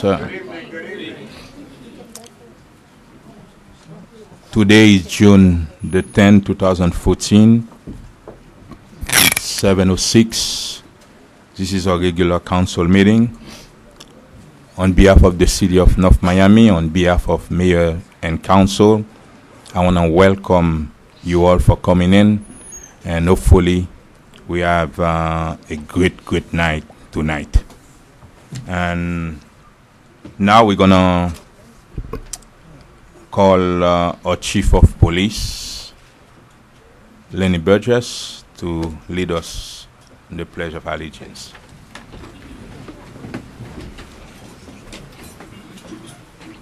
sir. Today is June the 10th, 2014. It's 7:06. This is our regular council meeting. On behalf of the city of North Miami, on behalf of mayor and council, I want to welcome you all for coming in, and hopefully we have a great night tonight. And now we're gonna call our chief of police, Lenny Burgess, to lead us in the Pledge of Allegiance.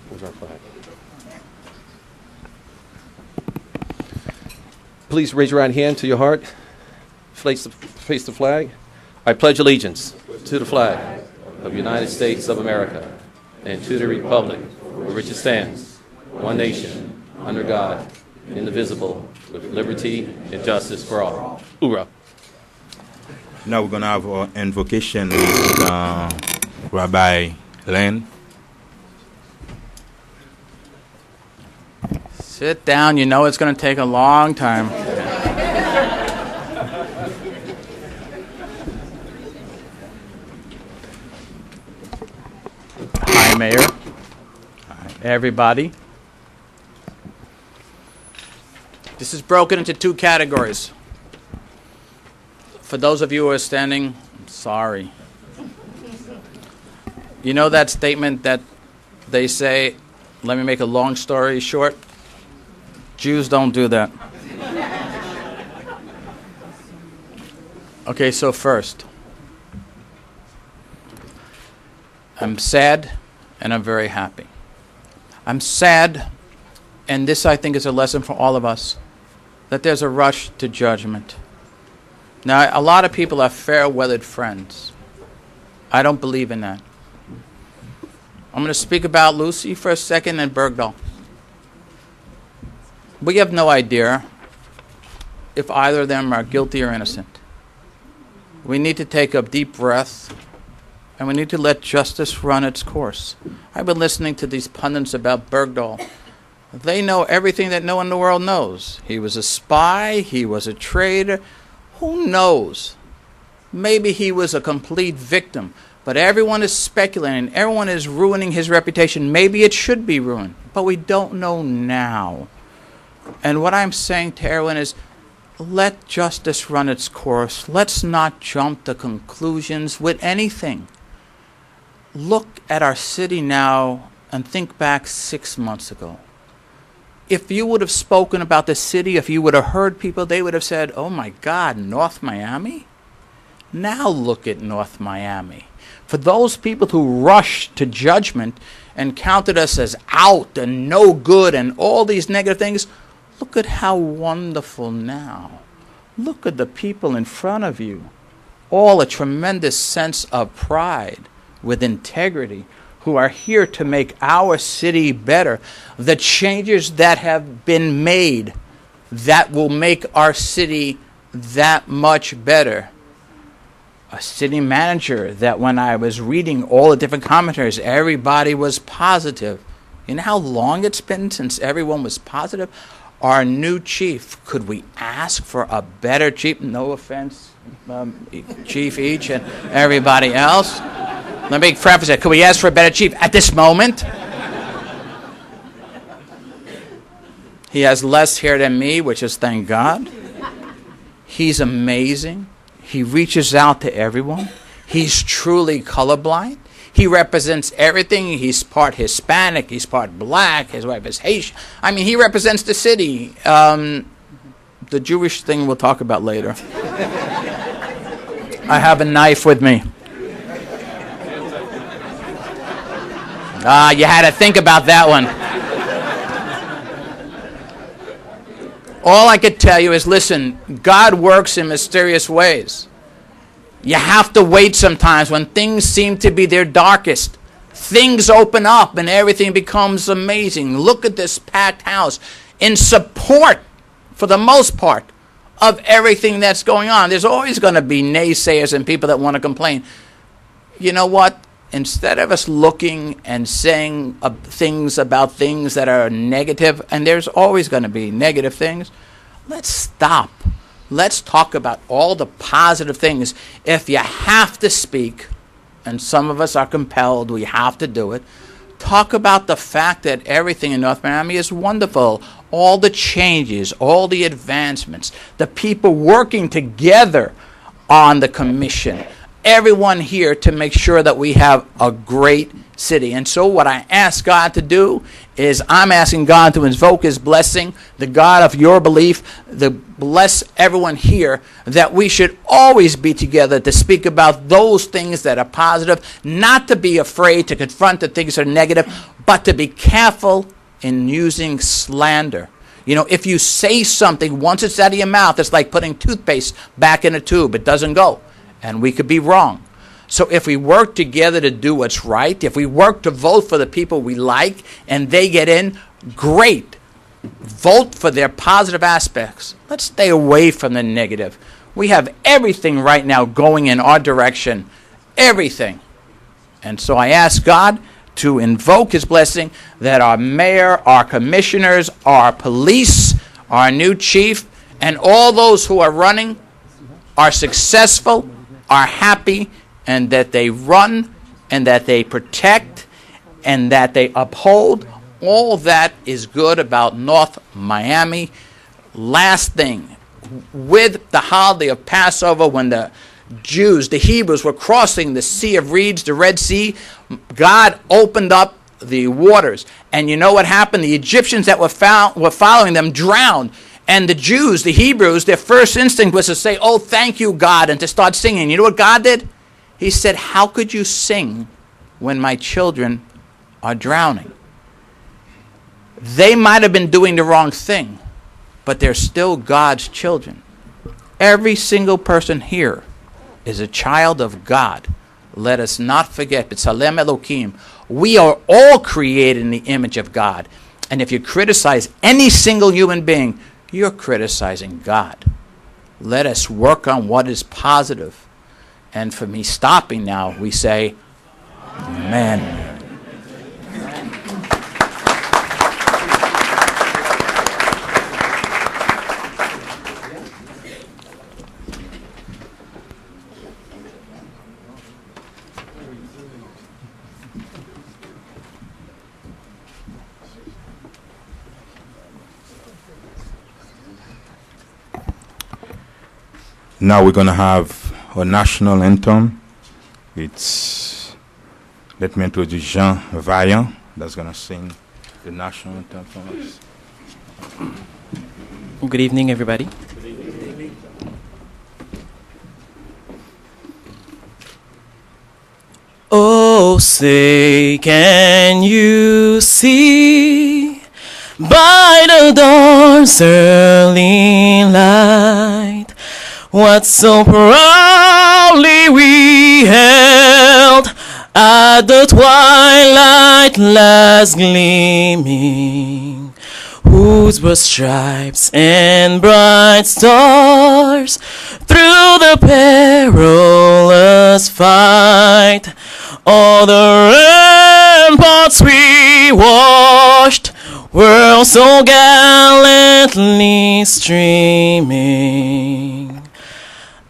Where's our flag? Please raise your right hand to your heart. Face the flag. I pledge allegiance to the flag of the United States of America and to the republic for which it stands, one nation, under God, indivisible, with liberty and justice for all. Hoorah. Now we're going to have our invocation with Rabbi Len. Sit down. You know it's going to take a long time. Hi, Mayor. Hi, everybody. This is broken into two categories. For those of you who are standing, I'm sorry. You know that statement that they say, let me make a long story short? Jews don't do that. Okay, so first, I'm sad and I'm very happy. I'm sad, and this I think is a lesson for all of us, that there's a rush to judgment. Now, a lot of people are fair-weathered friends. I don't believe in that. I'm going to speak about Lucy for a second and Bergdahl. We have no idea if either of them are guilty or innocent. We need to take a deep breath, and we need to let justice run its course. I've been listening to these pundits about Bergdahl. They know everything that no one in the world knows. He was a spy. He was a traitor. Who knows? Maybe he was a complete victim. But everyone is speculating. Everyone is ruining his reputation. Maybe it should be ruined. But we don't know now. And what I'm saying to everyone is, let justice run its course. Let's not jump to conclusions with anything. Look at our city now and think back 6 months ago. If you would have spoken about the city, if you would have heard people, they would have said, oh my God, North Miami? Now look at North Miami. For those people who rushed to judgment and counted us as out and no good and all these negative things, look at how wonderful now. Look at the people in front of you. All a tremendous sense of pride with integrity, who are here to make our city better. The changes that have been made that will make our city that much better. A city manager that when I was reading all the different commentaries, everybody was positive. You know how long it's been since everyone was positive? Our new chief, could we ask for a better chief? No offense, Chief Each and everybody else. Let me preface it. Could we ask for a better chief at this moment? He has less hair than me, which is thank God. He's amazing. He reaches out to everyone. He's truly colorblind. He represents everything. He's part Hispanic. He's part black. His wife is Haitian. I mean, he represents the city. The Jewish thing we'll talk about later. I have a knife with me. You had to think about that one. All I could tell you is, listen, God works in mysterious ways. You have to wait sometimes when things seem to be their darkest. Things open up and everything becomes amazing. Look at this packed house in support, for the most part, of everything that's going on. There's always going to be naysayers and people that want to complain. You know what? instead of us looking and saying things about things that are negative, and there's always going to be negative things, let's stop. Let's talk about all the positive things. If you have to speak, and some of us are compelled, we have to do it, talk about the fact that everything in North Miami is wonderful. All the changes, all the advancements, the people working together on the commission, everyone here to make sure that we have a great city. And so what I ask God to do is I'm asking God to invoke his blessing, the God of your belief, to bless everyone here, that we should always be together to speak about those things that are positive, not to be afraid to confront the things that are negative, but to be careful in using slander. You know, if you say something, once it's out of your mouth, it's like putting toothpaste back in a tube. It doesn't go. And we could be wrong. So if we work together to do what's right, if we work to vote for the people we like and they get in, great. Vote for their positive aspects. Let's stay away from the negative. We have everything right now going in our direction. Everything. And so I ask God to invoke his blessing that our mayor, our commissioners, our police, our new chief, and all those who are running are successful, are happy, and that they run, and that they protect, and that they uphold. All that is good about North Miami. Last thing, with the holiday of Passover, when the Jews, the Hebrews, were crossing the Sea of Reeds, the Red Sea, God opened up the waters. And you know what happened? The Egyptians that were following them drowned. And the Jews, the Hebrews, their first instinct was to say, oh, thank you, God, and to start singing. You know what God did? He said, how could you sing when my children are drowning? They might have been doing the wrong thing, but they're still God's children. Every single person here is a child of God. Let us not forget, B'Tselem Elohim, we are all created in the image of God. And if you criticize any single human being, you're criticizing God. Let us work on what is positive. And for me stopping now, we say, Amen. Now we're going to have a national anthem. It's, let me introduce Jean Vaillant, that's going to sing the national anthem for us. Good evening, everybody. Oh, say, can you see by the dawn's early light what so proudly we held at the twilight last gleaming, whose were stripes and bright stars through the perilous fight? All the ramparts we watched were so gallantly streaming,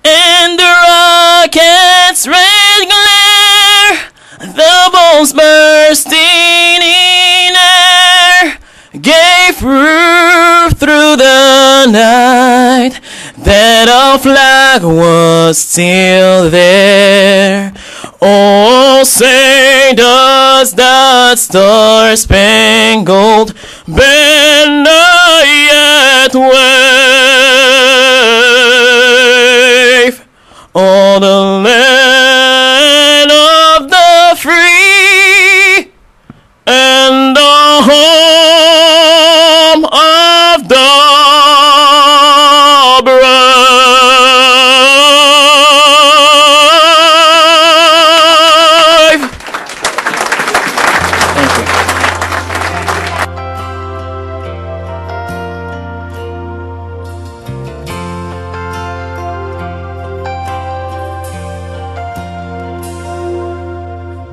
and the rocket's red glare, the bombs bursting in air, gave proof through the night that our flag was still there. Oh, say does that star-spangled banner yet wave o'er the land of the free and the home of the brave?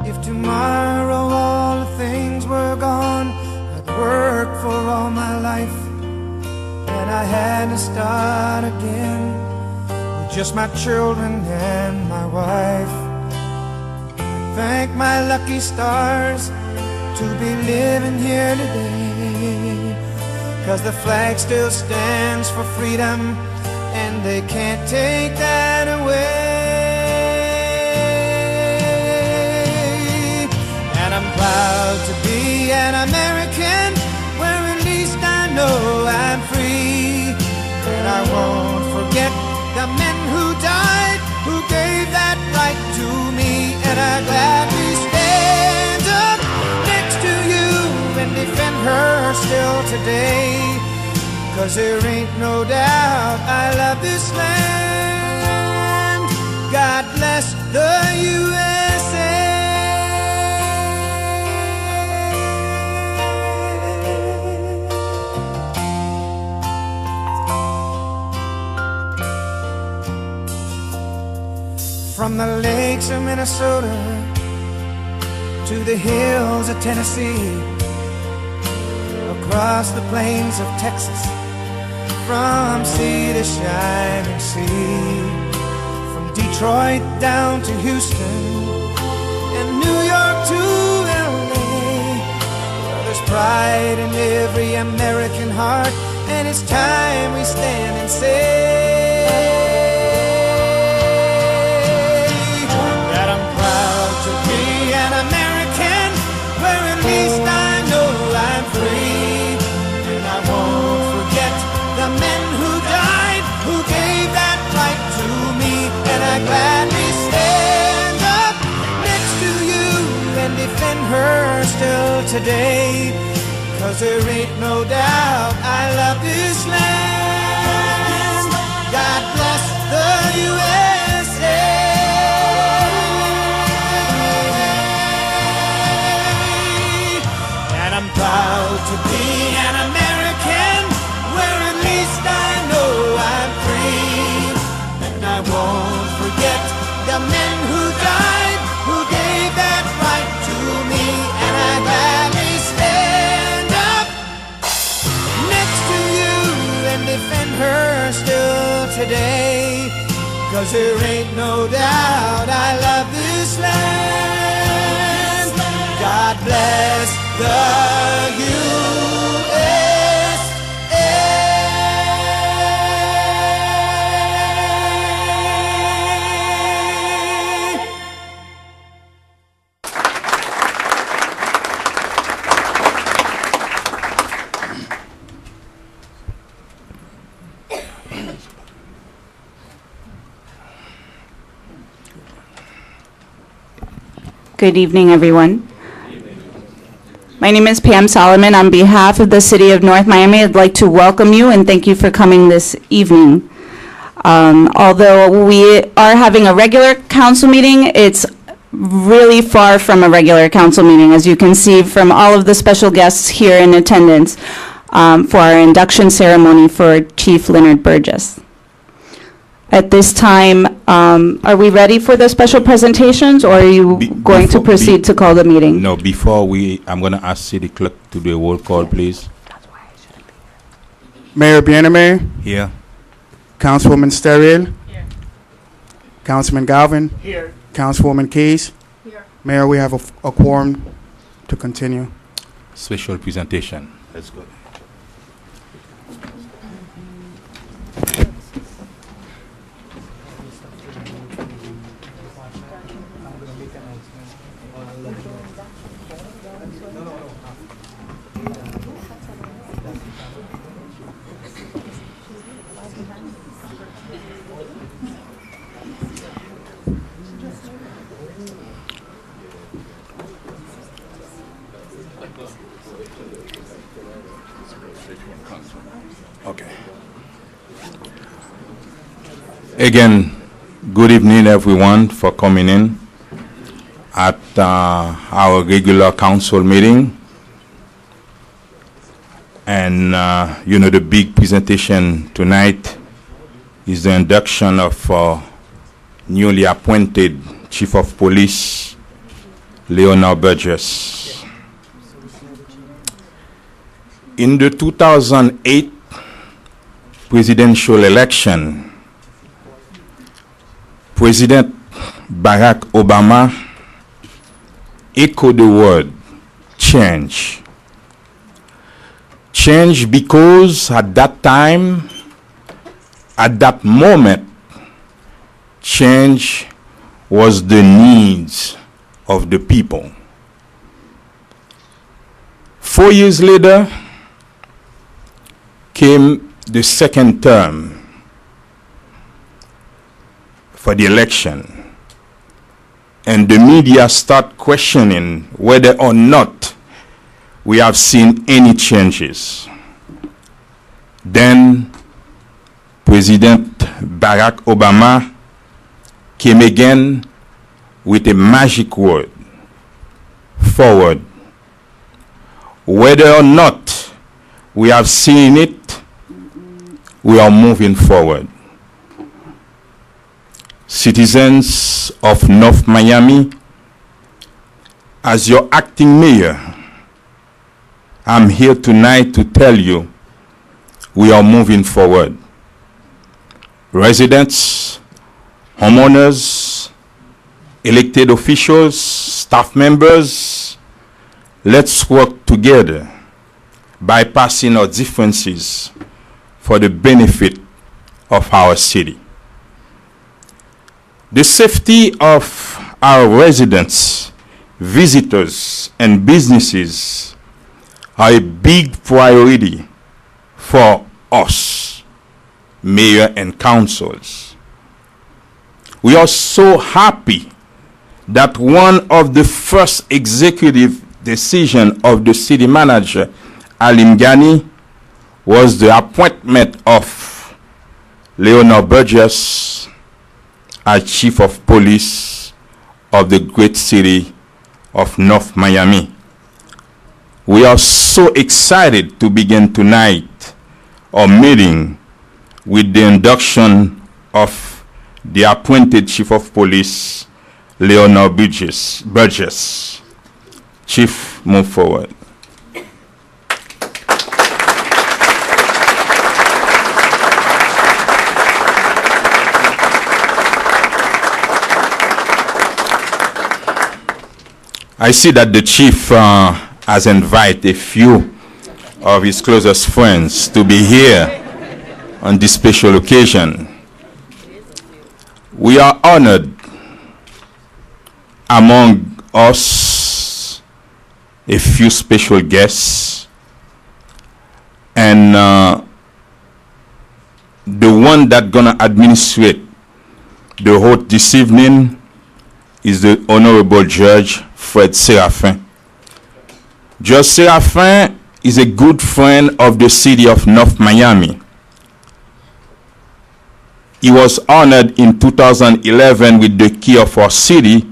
If just my children and my wife. Thank my lucky stars to be living here today, 'cause the flag still stands for freedom and they can't take that away. And I'm proud to be an American, where at least I know I'm free. And I won't forget the men who died, who gave that right to me. And I gladly stand up next to you and defend her still today, 'cause there ain't no doubt I love this land. God bless the USA. From the lakes of Minnesota to the hills of Tennessee, across the plains of Texas, from sea to shining sea, from Detroit down to Houston and New York to LA, well, there's pride in every American heart, and it's time we stand and say that I'm proud to be an American, where at least I know I'm free. And I won't forget the men who died, who gave that right to me. And I gladly stand up next to you and defend her still today, 'cause there ain't no doubt I love this land. God bless the USA. And I'm proud to be an American, where at least I know I'm free. And I won't forget the men who died, who gave that right to me. And I gladly stand up next to you and defend her still today, 'cause there ain't no doubt I love this land. God bless the USA. Good evening, everyone. My name is Pam Solomon. On behalf of the City of North Miami, I'd like to welcome you and thank you for coming this evening. Although we are having a regular council meeting, it's really far from a regular council meeting, as you can see from all of the special guests here in attendance for our induction ceremony for Chief Leonard Burgess. At this time, are we ready for the special presentations, or are you going to proceed to call the meeting? No, I'm going to ask City Clerk to do a roll call, please. Mayor Bienemay, Here. Councilwoman Sterrill, Councilman Galvin, here. Councilwoman Keys, here. Mayor, we have a quorum to continue. Special presentation. Let's go. Okay. Again, good evening, everyone, for coming in at our regular council meeting. And, the big presentation tonight is the induction of newly appointed Chief of Police, Leonard Burgess. In the 2008 presidential election, President Barack Obama echoed the word change. Change because at that time, at that moment, change was the needs of the people. 4 years later came the second term for the election, and the media start questioning whether or not we have seen any changes. Then President Barack Obama came again with a magic word, forward. Whether or not we have seen it, we are moving forward. Citizens of North Miami, as your acting mayor, I'm here tonight to tell you we are moving forward. Residents, homeowners, elected officials, staff members, let's work together, bypassing our differences for the benefit of our city. The safety of our residents, visitors, and businesses are a big priority for us, mayor and councils. We are so happy that one of the first executive decisions of the city manager, Alim Ghani, was the appointment of Leonard Burgess as Chief of Police of the great city of North Miami. We are so excited to begin tonight our meeting with the induction of the appointed Chief of Police, Leonard Burgess. Chief, move forward. I see that the chief has invited a few of his closest friends to be here on this special occasion. We are honored among us a few special guests, and the one that's gonna administrate the vote this evening is the Honorable Judge Fred Serafin. Judge Serafin is a good friend of the city of North Miami. He was honored in 2011 with the key of our city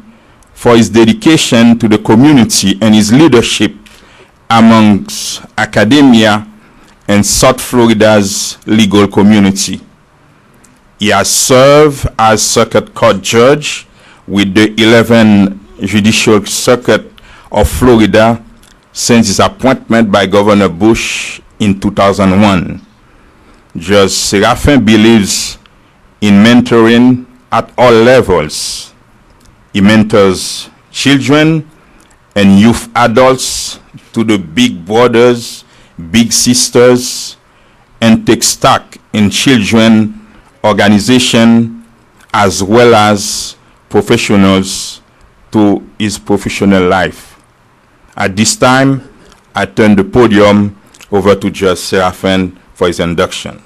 for his dedication to the community and his leadership amongst academia and South Florida's legal community. He has served as circuit court judge with the 11th Judicial Circuit of Florida since his appointment by Governor Bush in 2001. Judge Serafin believes in mentoring at all levels. He mentors children and youth adults to the big brothers, big sisters, and takes stock in children, organization, as well as professionals to his professional life. At this time, I turn the podium over to Judge Serafin for his induction.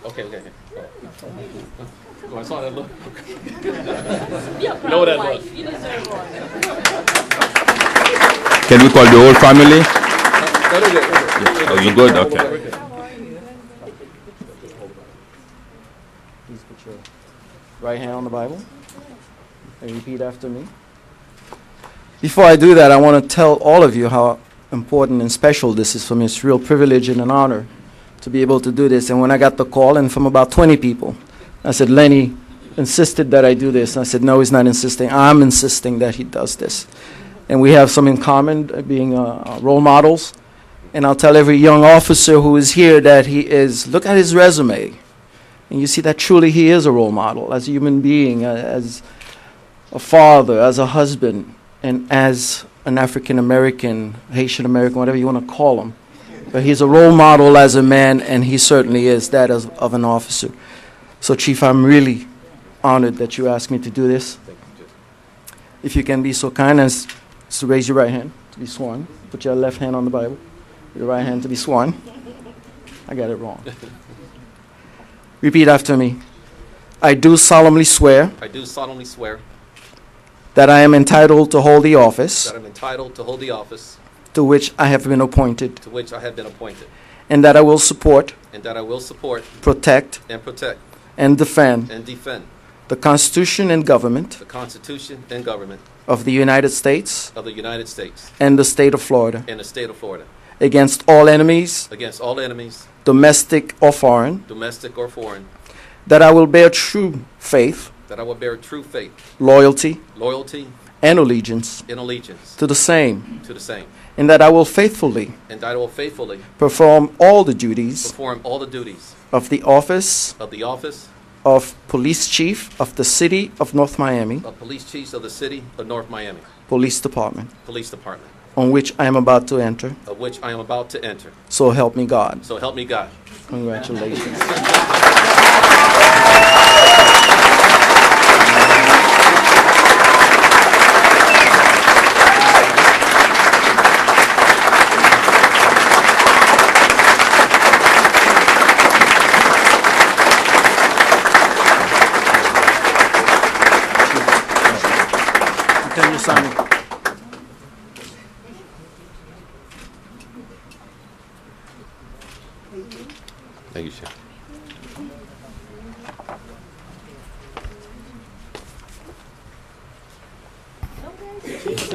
Okay. Oh, I saw that look. Know that look. You deserve one. Can we call the whole family? Oh, you good? Okay. Please put your right hand on the Bible and repeat after me. Before I do that, I want to tell all of you how important and special this is for me. It's a real privilege and an honor to be able to do this. And when I got the call, and from about 20 people, I said, Lenny, insisted that I do this. And I said, no, he's not insisting. I'm insisting that he does this. And we have some in common, being role models. And I'll tell every young officer who is here that he is, look at his resume. And you see that truly he is a role model as a human being, as a father, as a husband, and as an African American, Haitian American, whatever you want to call him. But he's a role model as a man, and he certainly is that of an officer. So, Chief, I'm really honored that you asked me to do this. If you can be so kind as to raise your right hand to be sworn. Put your left hand on the Bible. Your right hand to be sworn. I got it wrong. Repeat after me. I do solemnly swear. I do solemnly swear that I am entitled to hold the office that I'm entitled to hold the office to which I have been appointed, to which I have been appointed, and that I will support, and that I will support, protect, and defend the Constitution and government the Constitution and government of the United States of the United States and the state of Florida and the state of Florida against all enemies, domestic or foreign, that I will bear true faith, loyalty, and allegiance to the same, and that I will faithfully perform all the duties of the office of Police Chief of the City of North Miami, Police Department, on which I am about to enter. So help me God. So help me God. Congratulations. Continue signing. Thank you, Chef.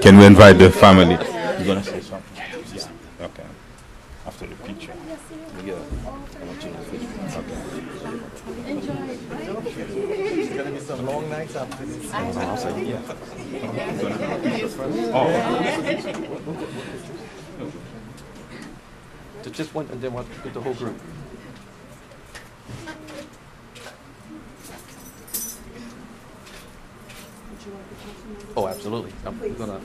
Can we invite the family? You're going to say something? Yeah. Okay. After the picture. It's going to be some long nights after this. Just one, and then we'll get the whole group. Oh, absolutely. I'm gonna.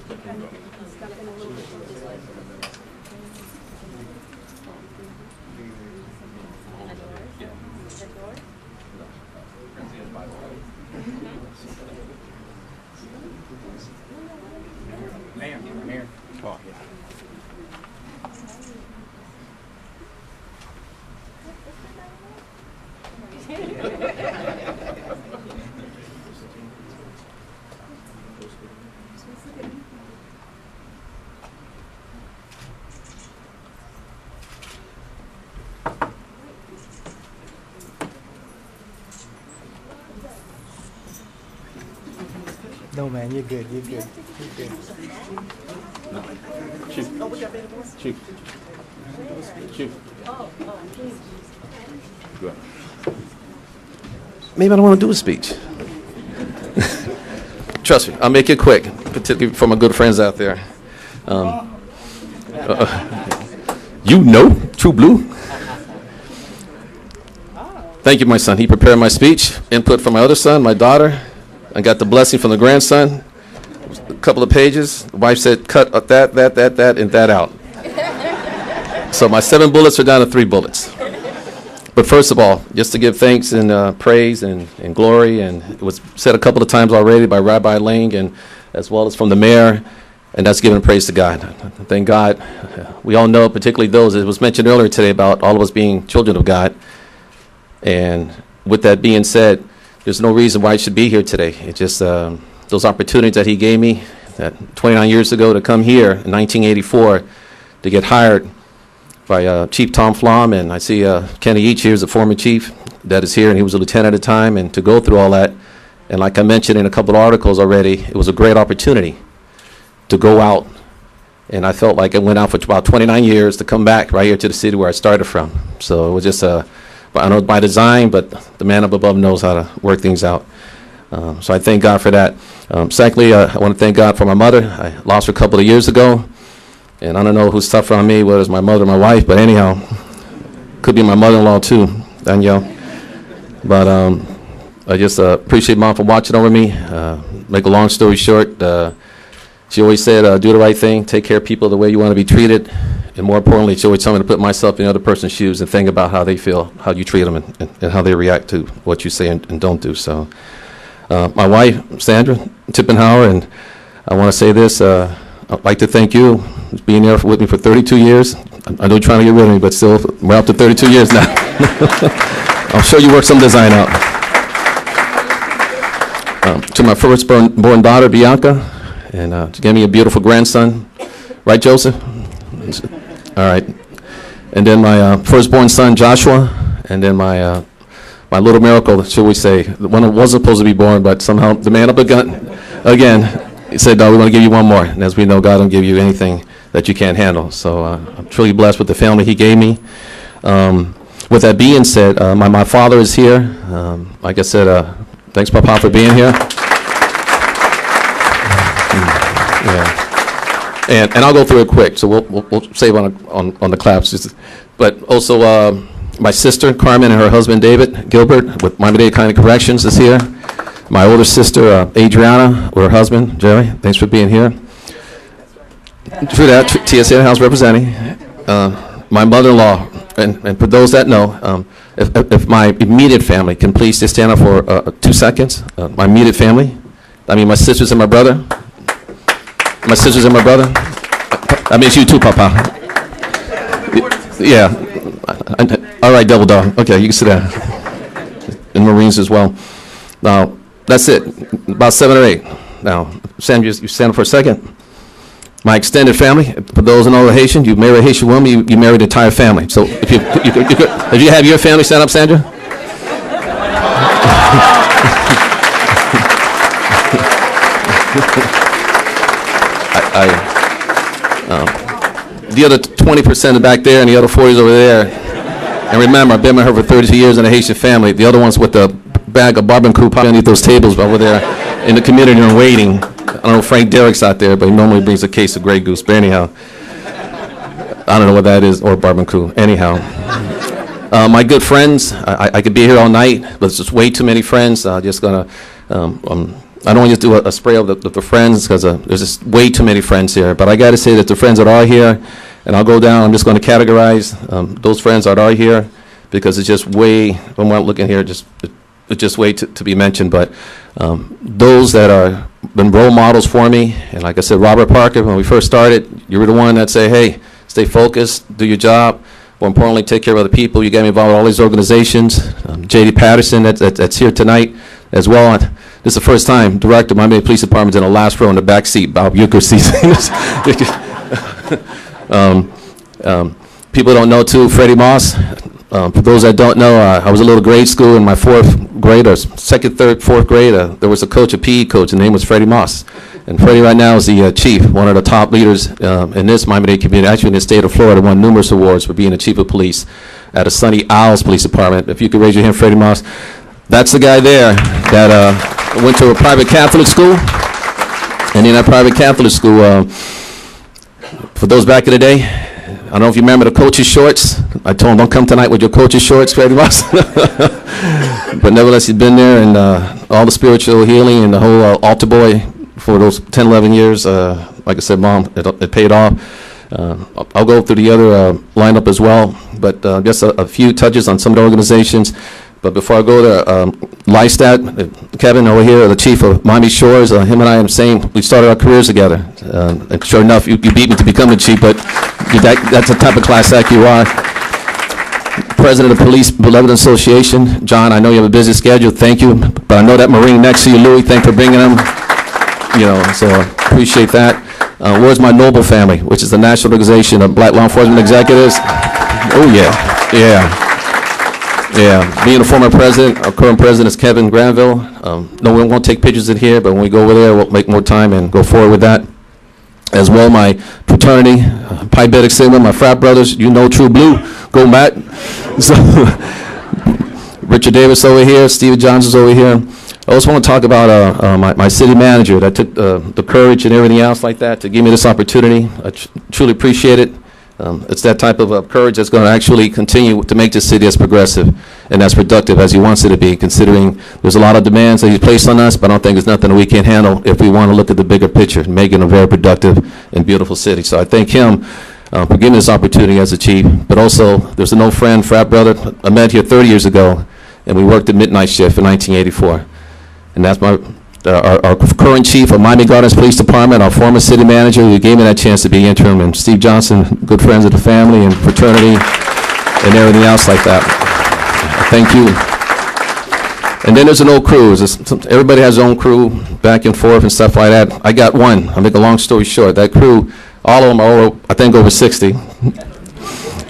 Mayor. Oh, yeah. No, man, you're good. You're good. You're good. Chief. Good. Maybe I don't want to do a speech. Trust me, I'll make it quick, particularly for my good friends out there. You know, True Blue. Thank you, my son. He prepared my speech. Input from my other son, my daughter. I got the blessing from the grandson. A couple of pages. The wife said, cut that, and that out. So my 7 bullets are down to 3 bullets. But first of all, just to give thanks and praise and glory, and it was said a couple of times already by Rabbi Lang and as well as from the mayor, and that's giving praise to God. Thank God. We all know, particularly those, it was mentioned earlier today about all of us being children of God. And with that being said, there's no reason why I should be here today. It's just those opportunities that he gave me that 29 years ago to come here in 1984 to get hired by Chief Tom Flom, and I see Kenny Each here is a former chief that is here, and he was a lieutenant at the time, and to go through all that, and like I mentioned in a couple of articles already, it was a great opportunity to go out, and I felt like I went out for about 29 years to come back right here to the city where I started from. So it was just I know by design, but the man up above knows how to work things out. So I thank God for that. Secondly, I want to thank God for my mother. I lost her a couple of years ago, and I don't know who's tougher on me, whether it's my mother or my wife, but anyhow, could be my mother-in-law too, Danielle. But I just appreciate Mom for watching over me. Make a long story short, she always said, do the right thing, take care of people the way you want to be treated, and more importantly, she always told me to put myself in the other person's shoes and think about how they feel, how you treat them, and how they react to what you say and don't do. So, my wife, Sandra Tippenhauer, and I want to say this, I'd like to thank you for being there with me for 32 years. I know you're trying to get rid of me, but still, we're up to 32 years now. I'm sure you worked some design out. To my firstborn daughter, Bianca, and to give me a beautiful grandson. Right, Joseph? All right. And then my firstborn son, Joshua, and then my little miracle, shall we say, the one that wasn't supposed to be born, but somehow the man up again, he said, no, we want to give you one more. And as we know, God don't give you anything that you can't handle. So I'm truly blessed with the family he gave me. With that being said, my father is here. Like I said, thanks, Papa, for being here. Yeah. And I'll go through it quick, so we'll save on the claps. But also, my sister, Carmen, and her husband, David Gilbert, with Miami-Dade County Corrections is here. My older sister, Adriana, with her husband, Jerry. Thanks for being here. True that, TSA House representing. My mother-in-law, and for those that know, if my immediate family can please just stand up for 2 seconds. My immediate family, I mean my sisters and my brother. My sisters and my brother. I mean it's you too, Papa. Yeah. All right, double dog. Okay, you can sit down. And Marines as well. Now, that's it. About 7 or 8. Now, Sam, you stand up for a second. My extended family, for those in all the Haitian, you marry a Haitian woman, you marry the entire family. So if you have your family, stand up, Sandra. The other 20% back there and the other 40s over there. And remember, I've been with her for 32 years in a Haitian family. The other ones with the bag of barbecue probably underneath those tables over there in the community and waiting. I don't know if Frank Derrick's out there, but he normally brings a case of Grey Goose. But anyhow, I don't know what that is, or barbecue. Anyhow, my good friends, I could be here all night, but it's just way too many friends. Just gonna, I don't want to just do a spray of the friends because there's just way too many friends here. But I got to say that the friends that are here, and I'll go down. I'm just going to categorize those friends that are here because it's just way. When I'm looking here, it's just way to be mentioned. But those that are been role models for me, and like I said, Robert Parker, when we first started, you were the one that say, hey, stay focused, do your job. More importantly, take care of other people. You got me involved with all these organizations. J.D. Patterson, that's here tonight as well. This is the first time director of Miami Police Department's in the last row in the back seat. Bob Euchre sees. People don't know too, Freddie Moss. For those that don't know, I was a little grade school in my 4th grade, or 2nd, 3rd, 4th grade. There was a coach, a PE coach, his name was Freddie Moss. And Freddie right now is the chief, one of the top leaders in this Miami-Dade community, actually in the state of Florida, won numerous awards for being the chief of police at a Sunny Isles Police Department. If you could raise your hand, Freddie Moss. That's the guy there that went to a private Catholic school. And in that private Catholic school, for those back in the day, I don't know if you remember the coach's shorts. I told him, don't come tonight with your coach's shorts, Freddie Moss. But nevertheless, he's been there, and all the spiritual healing and the whole altar boy for those 10, 11 years. Like I said, Mom, it paid off. I'll go through the other lineup as well, but just a few touches on some of the organizations. But before I go there, Lystat, Kevin over here, the chief of Miami Shores, him and I am saying we started our careers together. And sure enough, you beat me to become the chief, but that's the type of class act you are. President of Police Benevolent Association, John, I know you have a busy schedule, thank you. But I know that Marine next to you, Louis, thanks for bringing him. You know, so appreciate that. Where's my Noble family, which is the national organization of black law enforcement executives? Oh yeah, yeah. Yeah, being a former president, our current president is Kevin Granville. No, we won't take pictures in here, but when we go over there, we'll make more time and go forward with that. As well, my fraternity, Pi Beta Sigma, my frat brothers, you know True Blue, go Matt. So, Richard Davis over here, Steve Johnson's over here. I also want to talk about my city manager that took the courage and everything else like that to give me this opportunity. I truly appreciate it. It's that type of courage that's going to actually continue to make this city as progressive and as productive as he wants it to be, considering there's a lot of demands that he's placed on us, but I don't think there's nothing that we can't handle if we want to look at the bigger picture, making a very productive and beautiful city. So I thank him for giving this opportunity as a chief, but also there's an old friend, frat brother, I met here 30 years ago, and we worked the midnight shift in 1984. And that's our current chief of Miami Gardens Police Department, our former city manager, who gave me that chance to be interim, and Steve Johnson, good friends of the family and fraternity and everything else like that. Thank you. And then there's an old crew. Everybody has their own crew, back and forth and stuff like that. I got one. I'll make a long story short. That crew, all of them are, I think, over 60.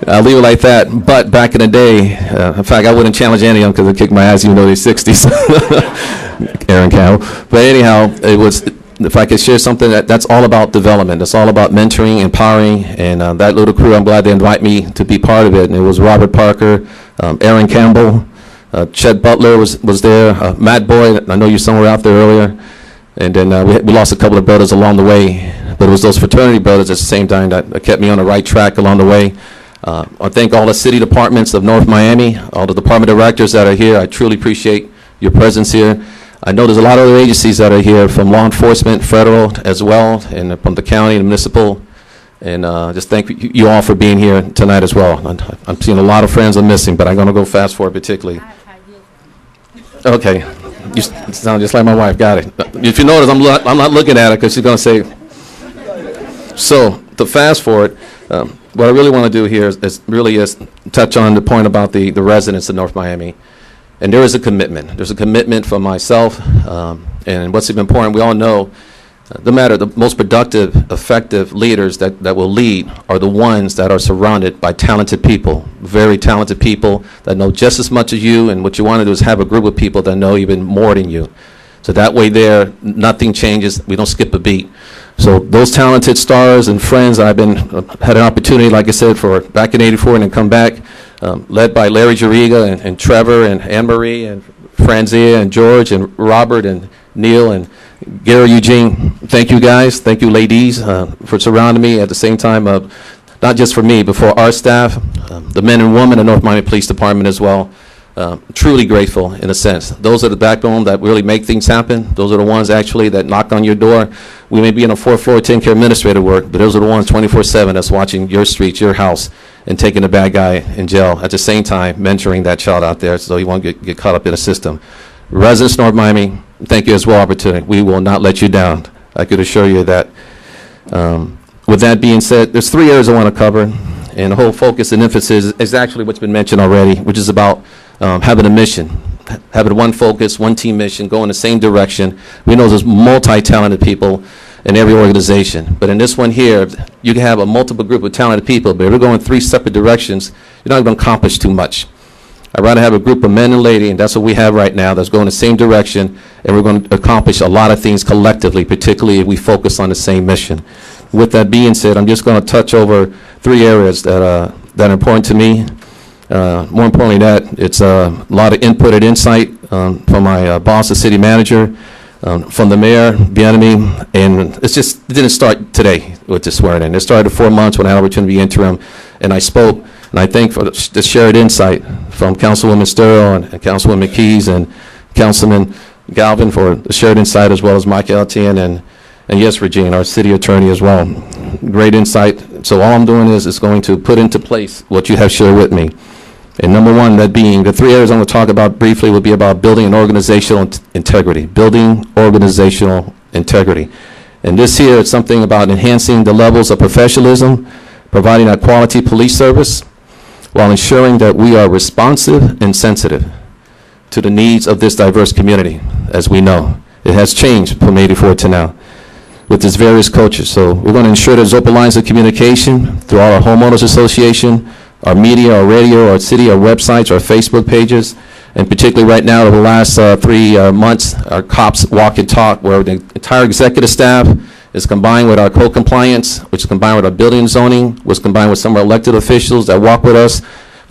I'll leave it like that. But back in the day, in fact, I wouldn't challenge any of them because they kicked my ass even though they're 60s. Aaron Cowell. But anyhow, it was, if I could share something, that's all about development. It's all about mentoring, empowering, and that little crew, I'm glad they invite me to be part of it. And it was Robert Parker, Aaron Campbell, Chet Butler was there, Matt Boyd, I know you're somewhere out there earlier. And then we lost a couple of brothers along the way. But it was those fraternity brothers at the same time that kept me on the right track along the way. I thank all the city departments of North Miami, all the department directors that are here. I truly appreciate your presence here. I know there's a lot of other agencies that are here, from law enforcement, federal as well, and from the county and municipal. And just thank you all for being here tonight as well. I'm seeing a lot of friends I'm missing, but I'm going to go fast forward particularly. Okay. You sound just like my wife. Got it. If you notice, I'm not looking at her because she's going to say. So to fast forward, what I really want to do here is touch on the point about the residents of North Miami. And there is a commitment. There's a commitment from myself, and what's even important, we all know, the most productive, effective leaders that will lead are the ones that are surrounded by talented people, very talented people that know just as much as you, and what you want to do is have a group of people that know even more than you. So that way there, nothing changes, we don't skip a beat. So those talented stars and friends I've had an opportunity, like I said, for back in '84 and then come back, led by Larry Jariga and Trevor and Anne-Marie and Franzia and George and Robert and Neil and Gary Eugene. Thank you guys, thank you ladies for surrounding me at the same time, not just for me, but for our staff, the men and women of North Miami Police Department as well. Truly grateful in a sense. Those are the backbone that really make things happen. Those are the ones actually that knock on your door. We may be in a 4th floor taking care of administrative work, but those are the ones 24/7 that's watching your streets, your house, and taking the bad guy in jail at the same time, mentoring that child out there so he won't get caught up in the system. Residents of North Miami, thank you as well, opportunity. We will not let you down. I could assure you that. With that being said, there's 3 areas I want to cover, and the whole focus and emphasis is actually what's been mentioned already, which is about having a mission, having one focus, one team mission, go in the same direction. We know there's multi-talented people in every organization, but in this one here, you can have a multiple group of talented people, but if we're going 3 separate directions, you're not going to accomplish too much. I'd rather have a group of men and ladies, and that's what we have right now, that's going the same direction, and we're going to accomplish a lot of things collectively, particularly if we focus on the same mission. With that being said, I'm just going to touch over 3 areas that are important to me. More importantly that, it's a lot of input and insight from my boss, the city manager, from the mayor, Bienemy, and it didn't start today with the swearing in. It started 4 months when I had an opportunity to be interim, and I spoke, and I thank for the shared insight from Councilwoman Sterl and Councilwoman Keys and Councilman Galvin for the shared insight, as well as Mike Eltian and yes, Regine, our city attorney as well. Great insight. So all I'm doing is going to put into place what you have shared with me. And number one, that being, the 3 areas I'm going to talk about briefly would be about building an organizational integrity. Building organizational integrity. And this here is something about enhancing the levels of professionalism, providing a quality police service, while ensuring that we are responsive and sensitive to the needs of this diverse community. As we know, it has changed from '84 to now with its various cultures. So we're going to ensure there's open lines of communication through all our homeowners association, our media, our radio, our city, our websites, our Facebook pages, and particularly right now, over the last 3 months, our cops walk and talk, where the entire executive staff is combined with our co-compliance, which is combined with our building zoning, which is combined with some of our elected officials that walk with us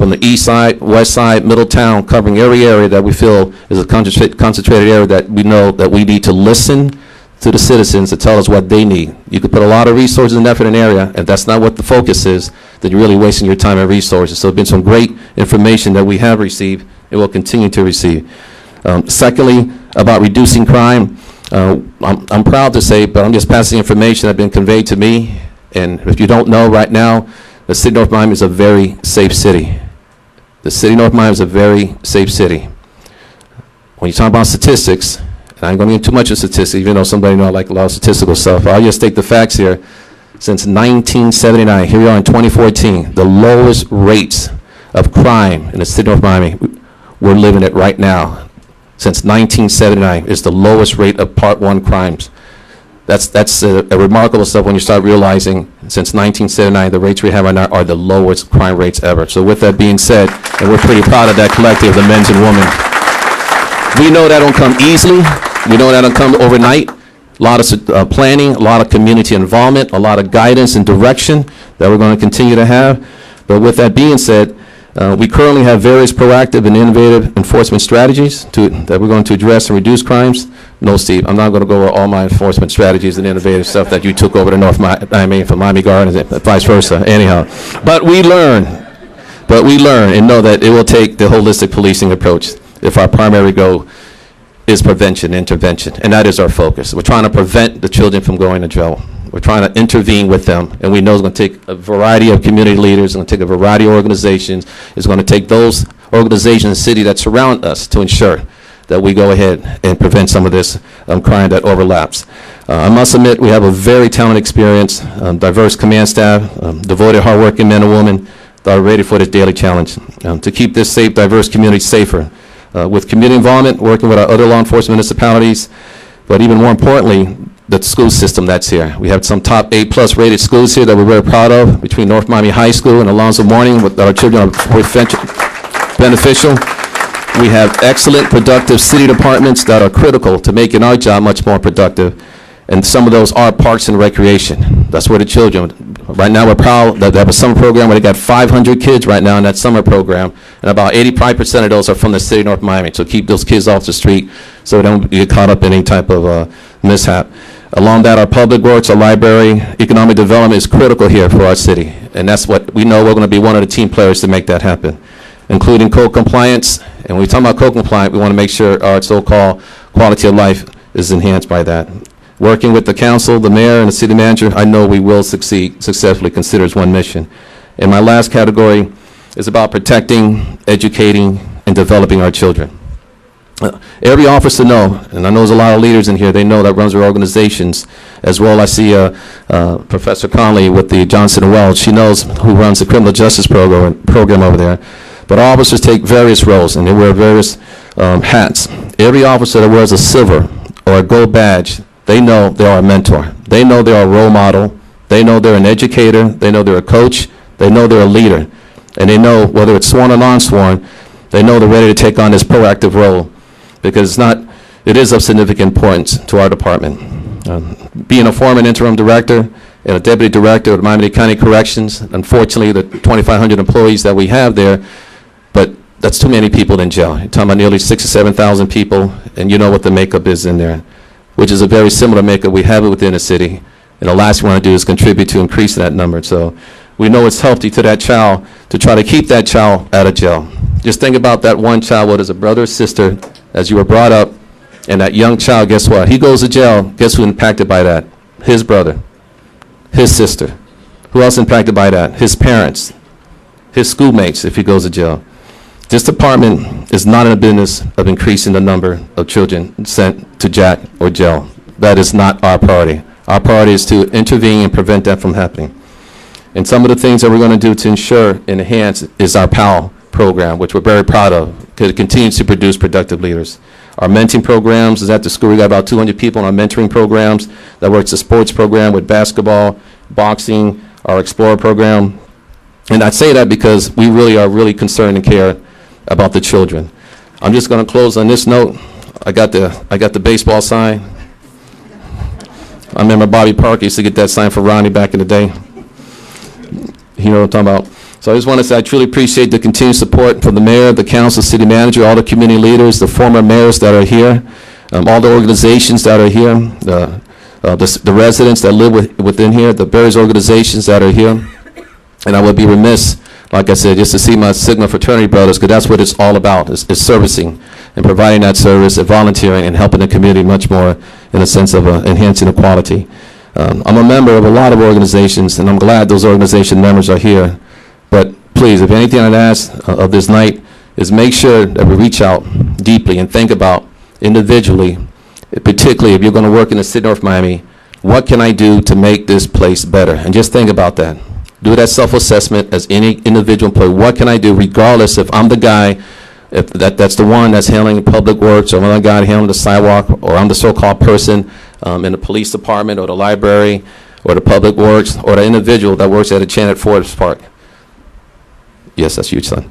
from the east side, west side, Middletown, covering every area that we feel is a concentrated area that we know that we need to listen to the citizens to tell us what they need. You could put a lot of resources and effort in an area, and that's not what the focus is, then you're really wasting your time and resources. So there's been some great information that we have received and will continue to receive. Secondly, about reducing crime, I'm proud to say, but I'm just passing information that's been conveyed to me. And if you don't know right now, the city of North Miami is a very safe city. The city of North Miami is a very safe city. When you talk about statistics, and I ain't going to get too much of statistics, even though somebody know I like a lot of statistical stuff. I'll just state the facts here. Since 1979, here we are in 2014, the lowest rates of crime in the city of North Miami, we're living it right now. Since 1979, is the lowest rate of Part 1 crimes. That's a remarkable stuff when you start realizing since 1979, the rates we have right now are the lowest crime rates ever. So with that being said, and we're pretty proud of that collective, the men's and women. We know that don't come easily. We know that don't come overnight. A lot of planning, a lot of community involvement, a lot of guidance and direction that we're going to continue to have. But with that being said, we currently have various proactive and innovative enforcement strategies that we're going to address and reduce crimes. No, Steve, I'm not going to go over all my enforcement strategies and innovative stuff that you took over to North Miami from Miami Gardens and vice versa. Anyhow, but we learn and know that it will take the holistic policing approach if our primary goal is prevention, intervention, and that is our focus. We're trying to prevent the children from going to jail. We're trying to intervene with them, and we know it's going to take a variety of community leaders, it's going to take a variety of organizations. It's going to take those organizations in the city that surround us to ensure that we go ahead and prevent some of this crime that overlaps. I must admit, we have a very talented, experienced, diverse command staff, devoted, hardworking men and women that are ready for this daily challenge to keep this safe, diverse community safer. With community involvement, working with our other law enforcement municipalities, but even more importantly, the school system that's here. We have some top A+ rated schools here that we're very proud of, between North Miami High School and Alonzo Mourning, with our children are beneficial. We have excellent, productive city departments that are critical to making our job much more productive. And some of those are parks and recreation. That's where the children, right now we're proud that they have a summer program where they got 500 kids right now in that summer program, and about 85% of those are from the city of North Miami. So keep those kids off the street so they don't get caught up in any type of mishap. Along that, our public works, our library, economic development is critical here for our city. And that's what we know we're going to be one of the team players to make that happen, including code compliance. And when we talk about code compliance, we want to make sure our so-called quality of life is enhanced by that. Working with the council, the mayor, and the city manager, I know we will successfully, consider as one mission. And my last category is about protecting, educating, and developing our children. Every officer know, and I know there's a lot of leaders in here, they know that runs their organizations as well. I see Professor Conley with the Johnson & Wells. She knows who runs the criminal justice program over there. But officers take various roles, and they wear various hats. Every officer that wears a silver or a gold badge, they know they are a mentor. They know they're a role model. They know they're an educator. They know they're a coach. They know they're a leader. And they know, whether it's sworn or non-sworn, they know they're ready to take on this proactive role, because it is of significant importance to our department. Being a former interim director and a deputy director of Miami-Dade County Corrections, unfortunately, the 2,500 employees that we have there, but that's too many people in jail. You're talking about nearly 6,000 or 7,000 people, and you know what the makeup is in there, which is a very similar makeup we have it within the city. And the last thing we want to do is contribute to increase that number. So we know it's healthy to that child to try to keep that child out of jail. Just think about that one child, whether it's a brother or sister, as you were brought up, and that young child, guess what? He goes to jail. Guess who impacted by that? His brother, his sister. Who else impacted by that? His parents, his schoolmates, if he goes to jail. This department is not in the business of increasing the number of children sent to jack or jail. That is not our priority. Our priority is to intervene and prevent that from happening. And some of the things that we're going to do to ensure and enhance is our PAL program, which we're very proud of, because it continues to produce productive leaders. Our mentoring programs is at the school. We got about 200 people in our mentoring programs. That works a sports program with basketball, boxing, our Explorer program. And I say that because we really are really concerned and care about the children. I'm just going to close on this note. I got the baseball sign. I remember Bobby Parker used to get that sign for Ronnie back in the day. You know what I'm talking about? So I just want to say I truly appreciate the continued support from the mayor, the council, city manager, all the community leaders, the former mayors that are here, all the organizations that are here, the residents that live within here, the various organizations that are here. And I would be remiss, like I said, just to see my Sigma fraternity brothers, because that's what it's all about, is servicing and providing that service and volunteering and helping the community much more in a sense of enhancing equality. I'm a member of a lot of organizations, and I'm glad those organization members are here. But please, if anything I'd ask of this night is make sure that we reach out deeply and think about individually, particularly if you're going to work in the city of North Miami, what can I do to make this place better? And just think about that. Do that self-assessment as any individual employee. What can I do, regardless if I'm the guy, if that's the one that's handling public works, or I'm the guy handling the sidewalk, or I'm the so-called person in the police department, or the library, or the public works, or the individual that works at a Janet Forest Park. Yes, that's you, son.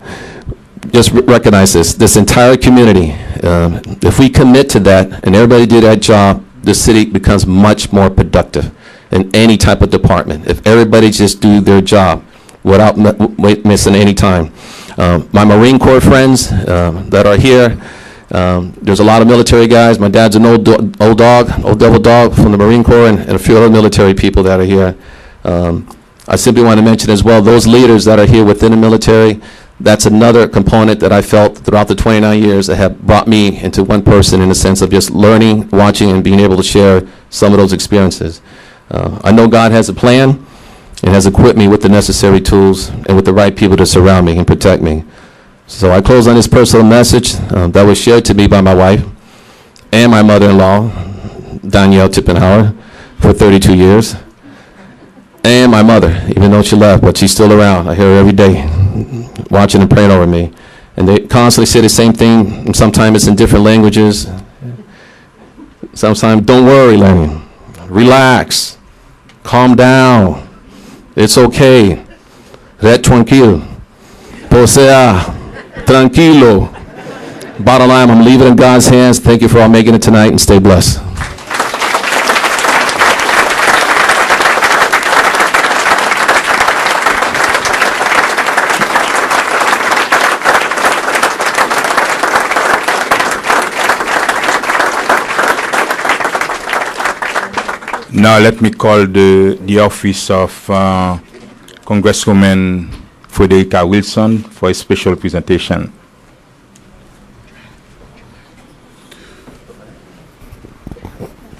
Just recognize this entire community. If we commit to that and everybody do that job, the city becomes much more productive in any type of department. If everybody just do their job without missing any time. My Marine Corps friends that are here, there's a lot of military guys. My dad's an old devil dog from the Marine Corps, and a few other military people that are here. I simply want to mention as well, those leaders that are here within the military, that's another component that I felt throughout the 29 years that have brought me into one person in the sense of just learning, watching, and being able to share some of those experiences. I know God has a plan and has equipped me with the necessary tools and with the right people to surround me and protect me. So I close on this personal message that was shared to me by my wife and my mother-in-law, Danielle Tippenhauer, for 32 years. And my mother, even though she left, but she's still around. I hear her every day, watching and praying over me. And they constantly say the same thing, and sometimes it's in different languages. Sometimes, don't worry, Lenny. Relax. Calm down. It's okay. Red tranquilo. Posea. Tranquilo. Bottom line, I'm leaving it in God's hands. Thank you for all making it tonight, and stay blessed. Now let me call the office of Congresswoman Frederica Wilson for a special presentation.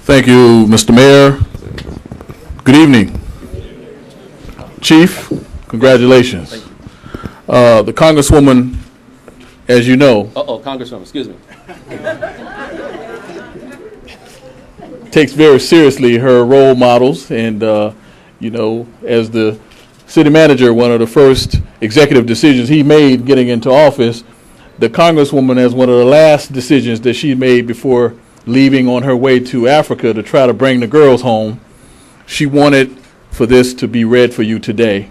Thank you, Mr. Mayor. Good evening. Chief, congratulations. The Congresswoman, as you know, Congresswoman, excuse me. takes very seriously her role models, and you know, as the city manager, one of the first executive decisions he made getting into office, the Congresswoman, as one of the last decisions that she made before leaving on her way to Africa to try to bring the girls home, she wanted for this to be read for you today.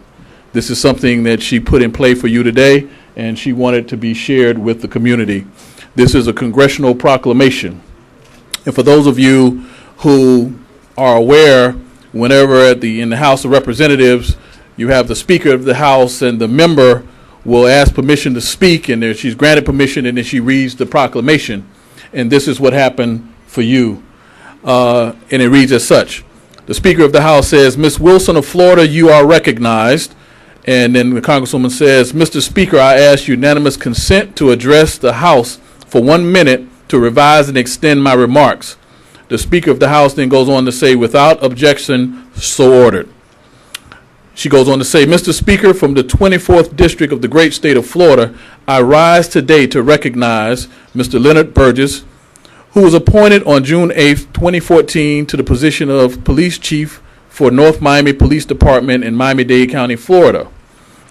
This is something that she put in play for you today, and she wanted to be shared with the community. This is a congressional proclamation. And for those of you who are aware, whenever in the House of Representatives, you have the Speaker of the House and the member will ask permission to speak, and she's granted permission, and then she reads the proclamation. And this is what happened for you. And it reads as such. The Speaker of the House says, Ms. Wilson of Florida, you are recognized. And then the Congresswoman says, Mr. Speaker, I ask unanimous consent to address the House for 1 minute to revise and extend my remarks. The Speaker of the House then goes on to say, without objection, so ordered. She goes on to say, Mr. Speaker, from the 24th District of the great state of Florida, I rise today to recognize Mr. Leonard Burgess, who was appointed on June 8th, 2014 to the position of Police Chief for North Miami Police Department in Miami-Dade County, Florida.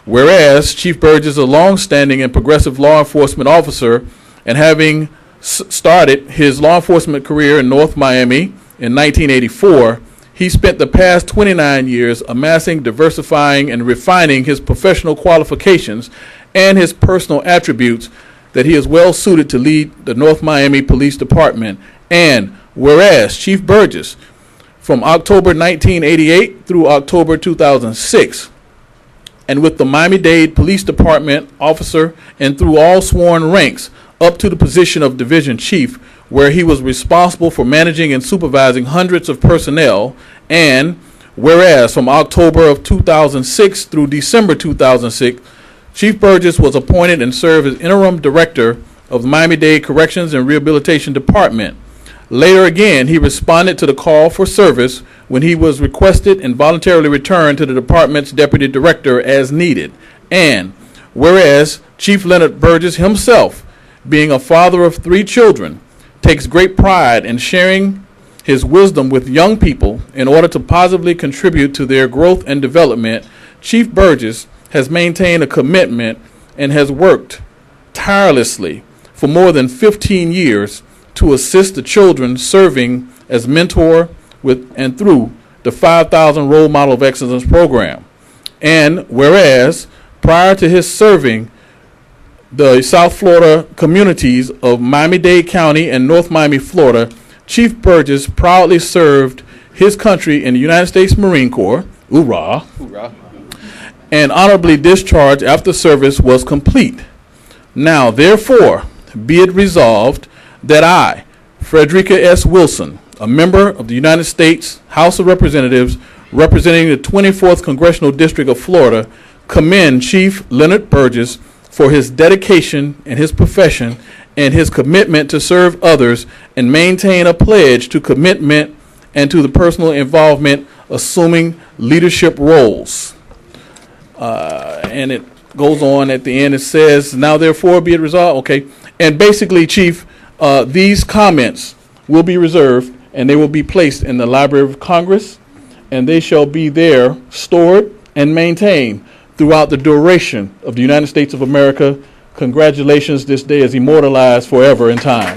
Whereas Chief Burgess is a long-standing and progressive law enforcement officer, and having started his law enforcement career in North Miami in 1984, he spent the past 29 years amassing, diversifying, and refining his professional qualifications and his personal attributes that he is well suited to lead the North Miami Police Department. And whereas Chief Burgess, from October 1988 through October 2006, and with the Miami-Dade Police Department officer and through all sworn ranks up to the position of division chief, where he was responsible for managing and supervising hundreds of personnel. And whereas from October of 2006 through December 2006, Chief Burgess was appointed and served as interim director of the Miami-Dade Corrections and Rehabilitation Department. Later again, he responded to the call for service when he was requested and voluntarily returned to the department's deputy director as needed. And whereas Chief Leonard Burgess himself, being a father of 3 children, takes great pride in sharing his wisdom with young people in order to positively contribute to their growth and development, Chief Burgess has maintained a commitment and has worked tirelessly for more than 15 years to assist the children, serving as mentor with and through the 5,000 Role Model of Excellence program. And whereas prior to his serving the South Florida communities of Miami-Dade County and North Miami, Florida, Chief Burgess proudly served his country in the United States Marine Corps, hoorah, Hoorah. and honorably discharged after service was complete. Now, therefore, be it resolved that I, Frederica S. Wilson, a member of the United States House of Representatives representing the 24th Congressional District of Florida, commend Chief Leonard Burgess for his dedication in his profession and his commitment to serve others, and maintain a pledge to commitment and to the personal involvement assuming leadership roles. And it goes on at the end, it says, now therefore be it resolved. Okay. And basically, Chief, these comments will be reserved and they will be placed in the Library of Congress, and they shall be there stored and maintained throughout the duration of the United States of America. Congratulations, this day is immortalized forever in time.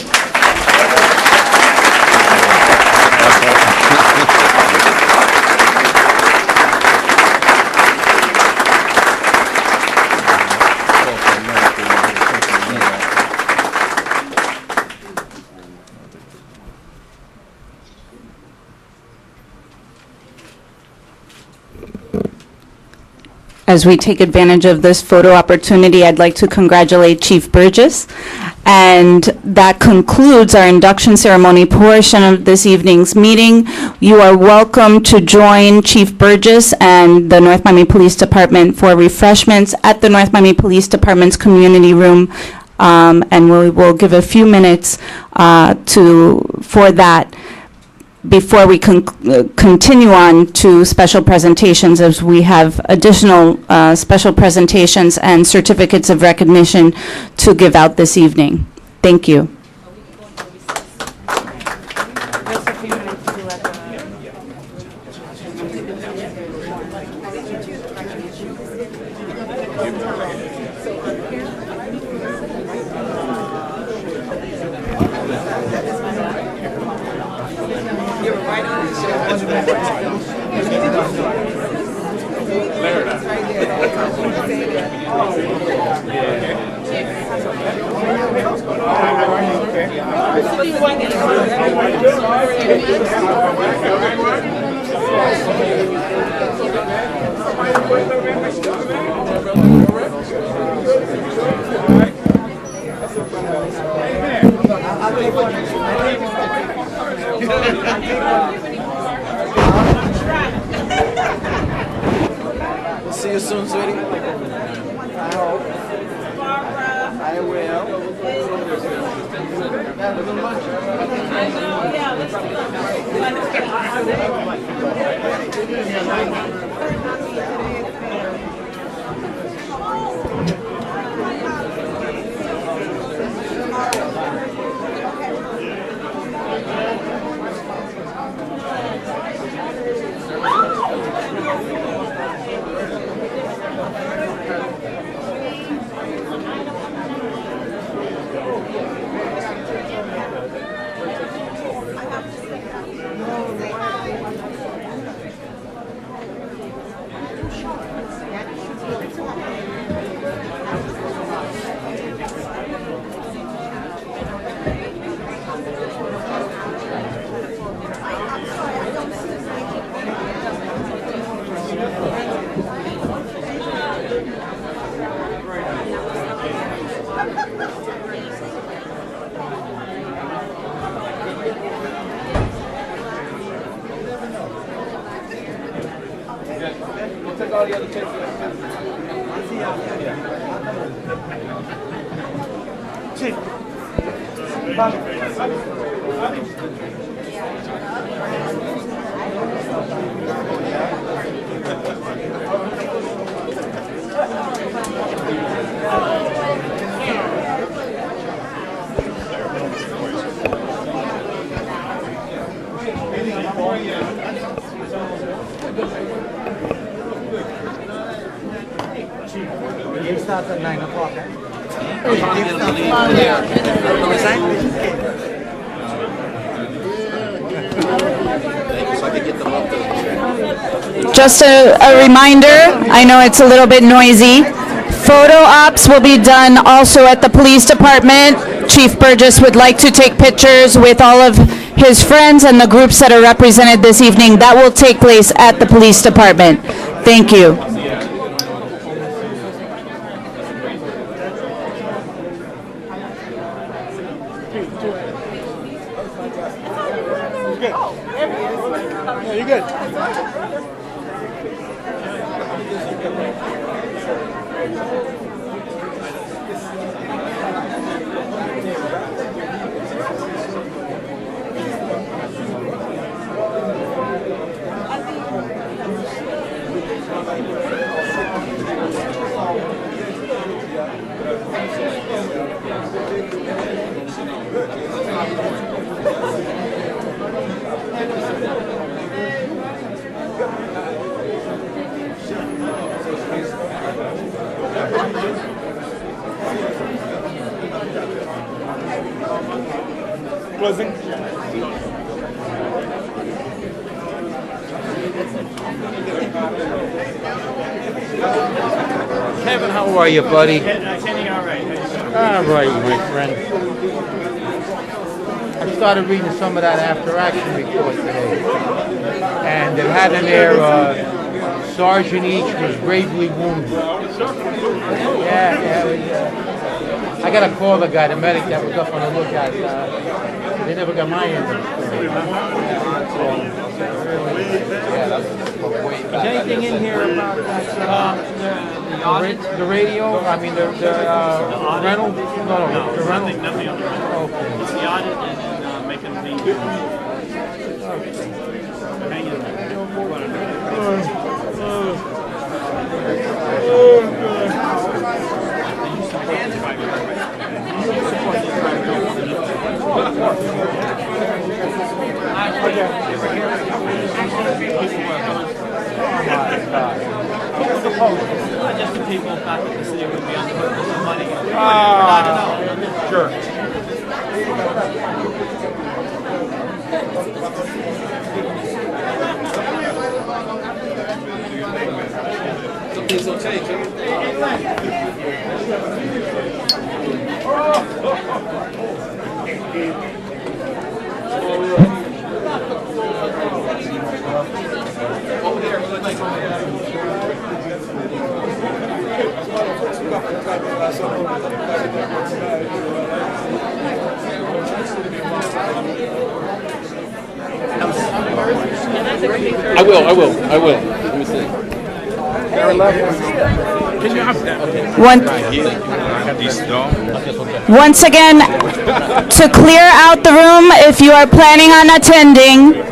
As we take advantage of this photo opportunity, I'd like to congratulate Chief Burgess. And that concludes our induction ceremony portion of this evening's meeting. You are welcome to join Chief Burgess and the North Miami Police Department for refreshments at the North Miami Police Department's community room. And we will give a few minutes for that before we continue on to special presentations, as we have additional special presentations and certificates of recognition to give out this evening. Thank you. We'll see you soon, sweetie. I hope. I will. Game starts at 9 o'clock. Just a reminder, I know it's a little bit noisy. Photo ops will be done also at the police department. Chief Burgess would like to take pictures with all of his friends and the groups that are represented this evening. That will take place at the police department. Thank you. Yeah, you're good. Closing. Kevin, how are you, buddy? Kenny, all right. All right, my friend. I started reading some of that after action report today, and it had in there Sergeant Each was gravely wounded. Yeah. I got to call the guy, the medic that was up on the lookout. They never got my end of the story. Is there anything in here about that? The radio? I mean, the rental? No, the rental. Nothing on the rental. Okay. It's the audit and making the hang in there. Just the people thought that the city would be on the hook for some money. Sure. Something's okay, I will. Let me see. Once again, to clear out the room, if you are planning on attending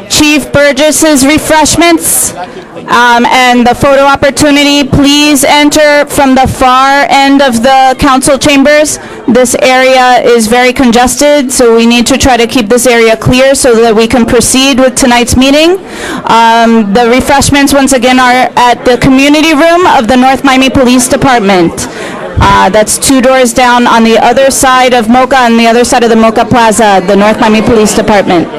Chief Burgess's refreshments and the photo opportunity, please enter from the far end of the council chambers. This area is very congested, so we need to try to keep this area clear so that we can proceed with tonight's meeting. The refreshments, once again, are at the community room of the North Miami Police Department. That's 2 doors down on the other side of Mocha, on the other side of the Mocha Plaza, the North Miami Police Department.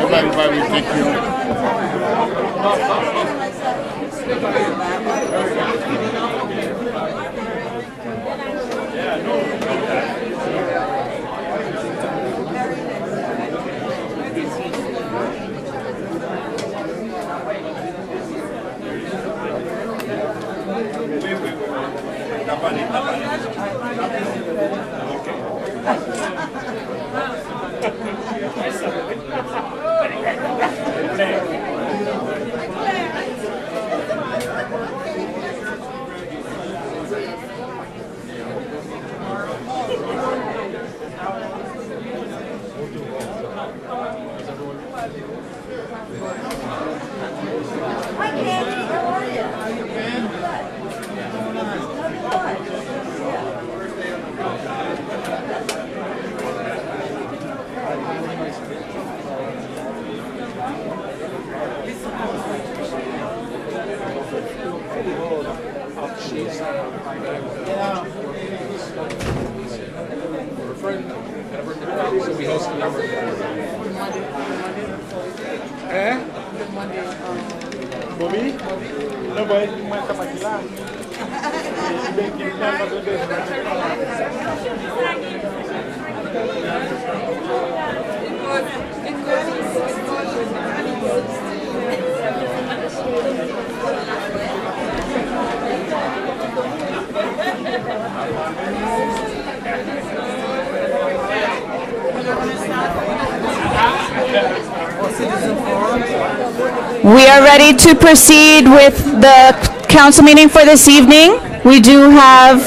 We are ready to proceed with the council meeting for this evening. We do have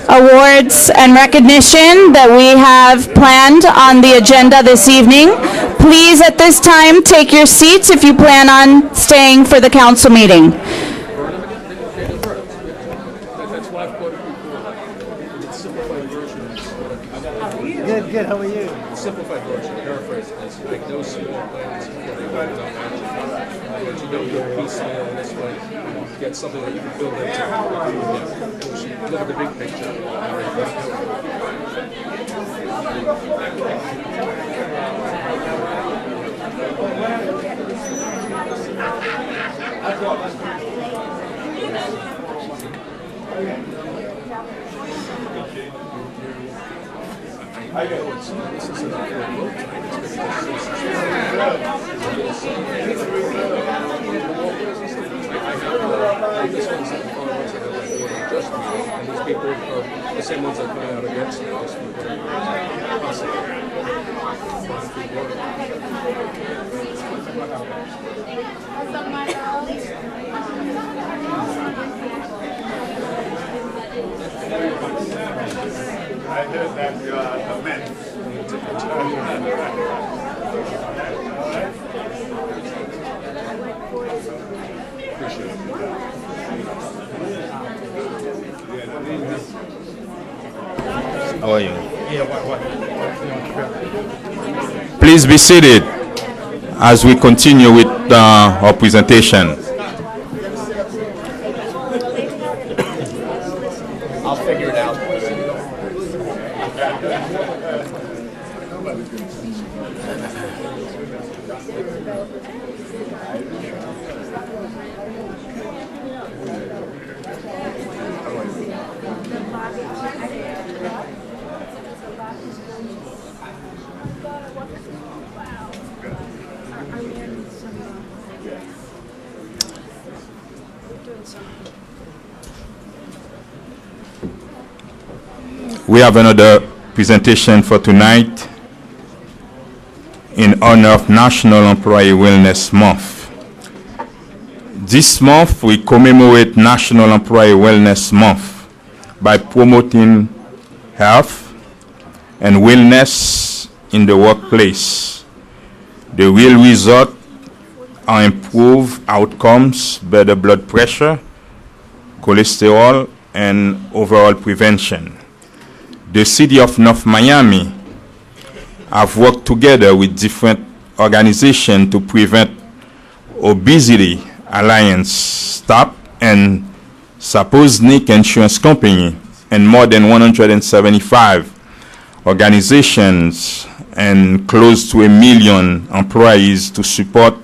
awards and recognition that we have planned on the agenda this evening. Please, at this time, take your seats if you plan on staying for the council meeting. Good, good. How are you? Simplified version, paraphrase, is like those small plans before they write it on action. But you don't do it piecemeal in this way. You get something that you can build into. Look at the big picture. This is enough for a vote this one's the ones that are like just and these people are the same ones that are coming out against it. Just I heard that you are a man. How are you? Please be seated as we continue with our presentation. I'll figure it out. We have another presentation for tonight in honor of National Employee Wellness Month. This month we commemorate National Employee Wellness Month by promoting health and wellness in the workplace. The real result are improved outcomes, better blood pressure, cholesterol, and overall prevention. The city of North Miami have worked together with different organizations to prevent obesity, Alliance, STOP, and Sapoznik Insurance Company, and more than 175 organizations and close to 1 million employees to support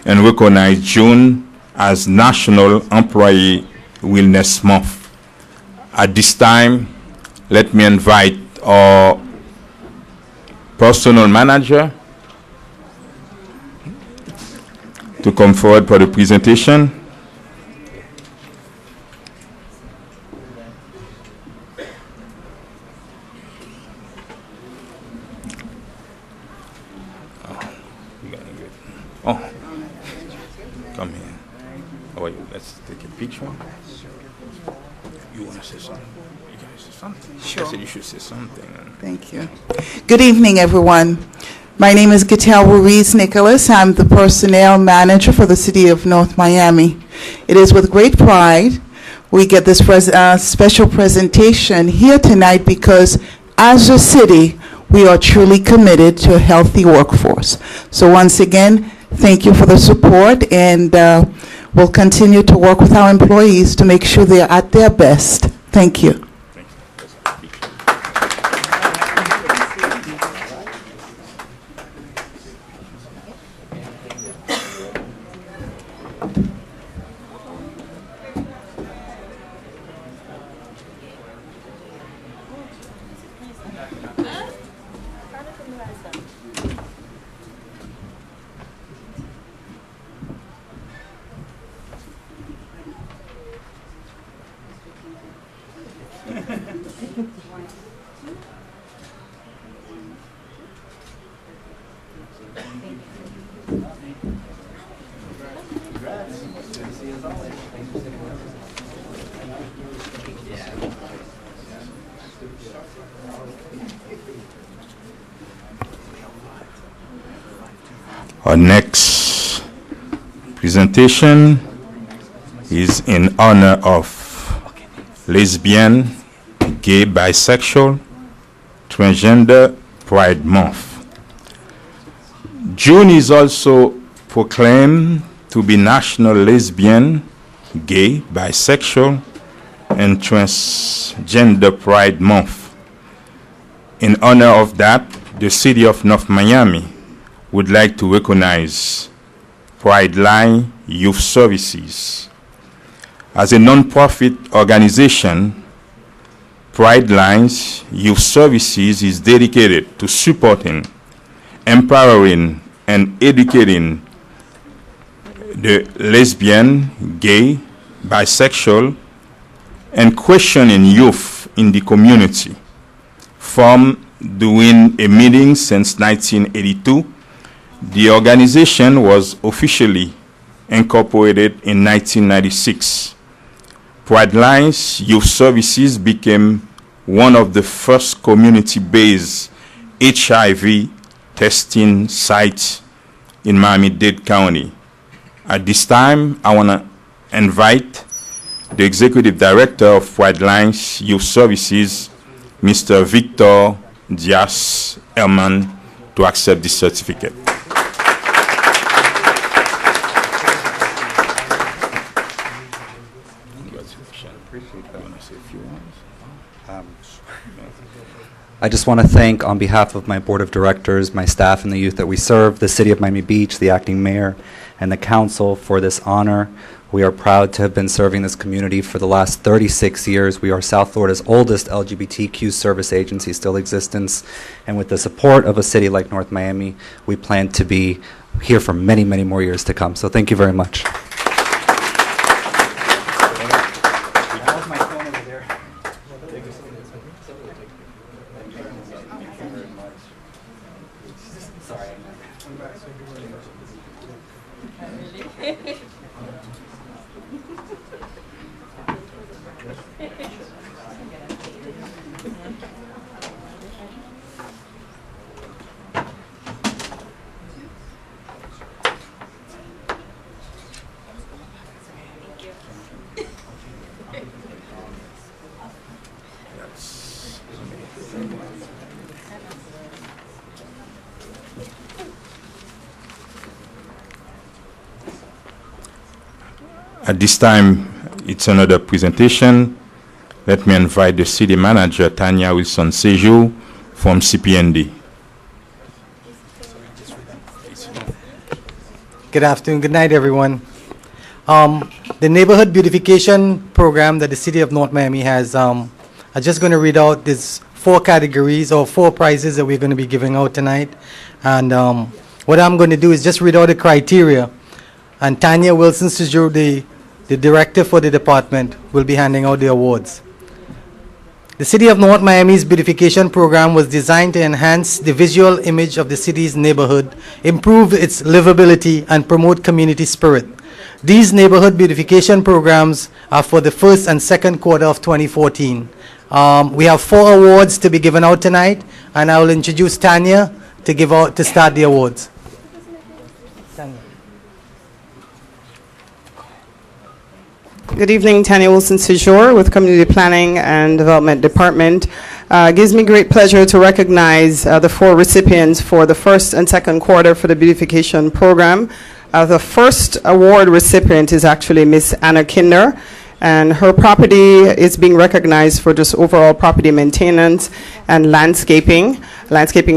and recognize June as National Employee Wellness Month. At this time, let me invite our personal manager to come forward for the presentation. Oh, come here. Oh, wait, let's take a picture. You want to say something? You can say something. Sure. I said you should say something. Thank you. Good evening, everyone. My name is Gatel Ruiz Nicholas. I'm the personnel manager for the city of North Miami. It is with great pride we get this special presentation here tonight because as a city, we are truly committed to a healthy workforce. So once again, thank you for the support, and we'll continue to work with our employees to make sure they're at their best. Thank you. Our next presentation is in honor of lesbian, gay, bisexual, transgender Pride Month. June is also proclaimed to be National Lesbian, Gay, Bisexual, and Transgender Pride Month. In honor of that, the City of North Miami would like to recognize Pride Line Youth Services. As a non-profit organization, Pride Lines Youth Services is dedicated to supporting, empowering, and educating the lesbian, gay, bisexual, and questioning youth in the community. Formed during a meeting since 1982, the organization was officially incorporated in 1996. Pride Lines Youth Services became one of the first community-based HIV testing sites in Miami-Dade County. At this time, I want to invite the Executive Director of Pride Lines Youth Services, Mr. Victor Diaz-Herman, to accept this certificate. I just want to thank, on behalf of my board of directors, my staff, and the youth that we serve, the City of Miami Beach, the acting mayor, and the council for this honor. We are proud to have been serving this community for the last 36 years. We are South Florida's oldest LGBTQ service agency still in existence, and with the support of a city like North Miami, we plan to be here for many, many more years to come. So thank you very much. At this time, it's another presentation. Let me invite the city manager, Tanya Wilson-Sejour, from CPND. Good afternoon, good night, everyone. The neighborhood beautification program that the city of North Miami has, I'm just going to read out these 4 categories or 4 prizes that we're going to be giving out tonight. And what I'm going to do is just read out the criteria. And Tanya Wilson-Sejour, the director for the department, will be handing out the awards. The City of North Miami's beautification program was designed to enhance the visual image of the city's neighborhood, improve its livability, and promote community spirit. These neighborhood beautification programs are for the first and second quarter of 2014. We have 4 awards to be given out tonight, and I will introduce Tanya to start the awards. Good evening, Tanya Wilson-Sejour with Community Planning and Development Department. It gives me great pleasure to recognize the 4 recipients for the first and second quarter for the beautification program. The first award recipient is actually Miss Anna Kinder, and her property is being recognized for just overall property maintenance and landscaping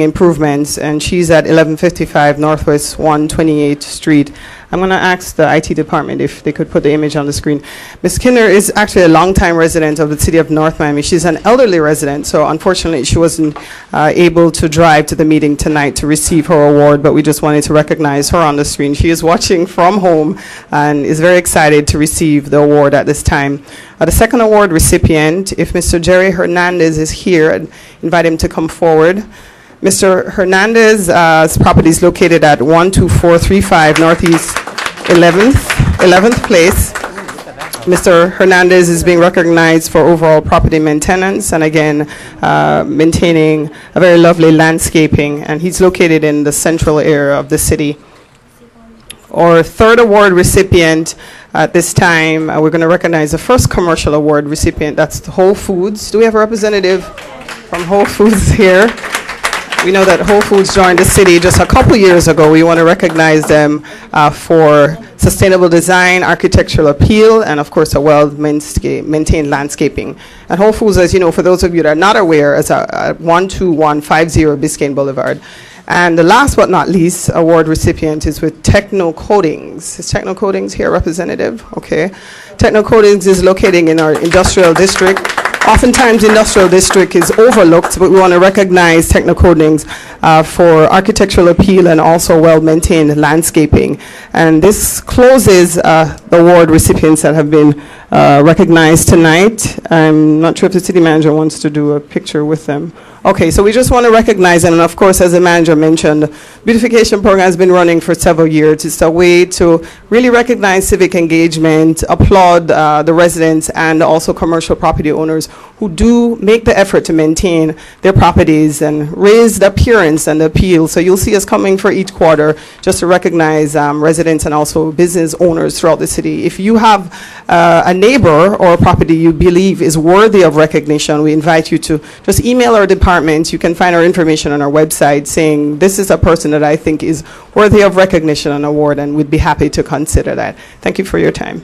improvements, and she's at 1155 Northwest 128th Street. I'm going to ask the IT department if they could put the image on the screen. Ms. Kinder is actually a longtime resident of the city of North Miami. She's an elderly resident, so unfortunately she wasn't able to drive to the meeting tonight to receive her award, but we just wanted to recognize her on the screen. She is watching from home and is very excited to receive the award at this time. The second award recipient, if Mr. Jerry Hernandez is here, I'd invite him to come forward. Mr. Hernandez's property is located at 12435 Northeast 11th Place. Mr. Hernandez is being recognized for overall property maintenance and again maintaining a very lovely landscaping, and he's located in the central area of the city. Our third award recipient at this time, we're going to recognize the first commercial award recipient. That's Whole Foods. Do we have a representative from Whole Foods here? We know that Whole Foods joined the city just a couple years ago. We want to recognize them for sustainable design, architectural appeal, and of course a well-maintained landscaping. And Whole Foods, as you know, for those of you that are not aware, is at 12150 Biscayne Boulevard. And the last but not least award recipient is with Techno Coatings. Is Techno Coatings here, representative? Okay. Techno Coatings is located in our industrial district. Oftentimes, industrial district is overlooked, but we want to recognize Techno Coatings for architectural appeal and also well-maintained landscaping. And this closes the award recipients that have been recognized tonight. I'm not sure if the city manager wants to do a picture with them. Okay, so we just want to recognize them, and of course, as the manager mentioned, beautification program has been running for several years. It's a way to really recognize civic engagement, applaud the residents and also commercial property owners who do make the effort to maintain their properties and raise the appearance and the appeal. So you'll see us coming for each quarter just to recognize residents and also business owners throughout the city. If you have a neighbor or a property you believe is worthy of recognition, we invite you to just email our department. You can find our information on our website saying this is a person that I think is worthy of recognition and award, and we'd be happy to consider that. Thank you for your time.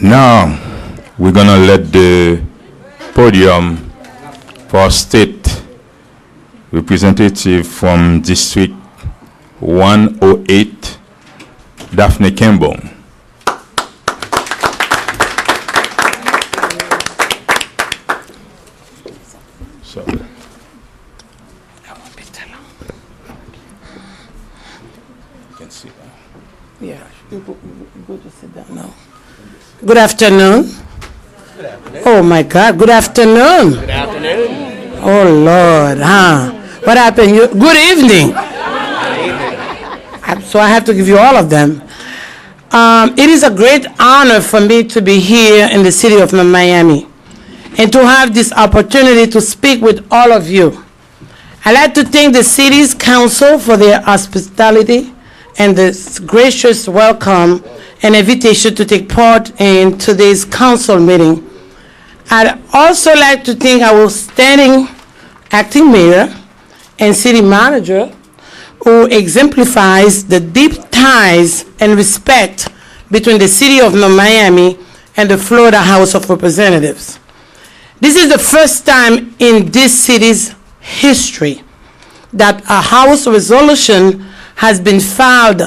Now, we're going to let the podium for our state representative from District 108, Daphne Campbell. So. Yeah, go to sit down now. Good afternoon. Good afternoon. Oh my God, good afternoon. Good afternoon. Oh Lord, huh? What happened? Good evening. So I have to give you all of them. It is a great honor for me to be here in the city of Miami and to have this opportunity to speak with all of you. I'd like to thank the city's council for their hospitality and this gracious welcome and invitation to take part in today's council meeting. I'd also like to thank our standing acting mayor and city manager who exemplifies the deep ties and respect between the city of Miami and the Florida House of Representatives. This is the first time in this city's history that a House resolution has been filed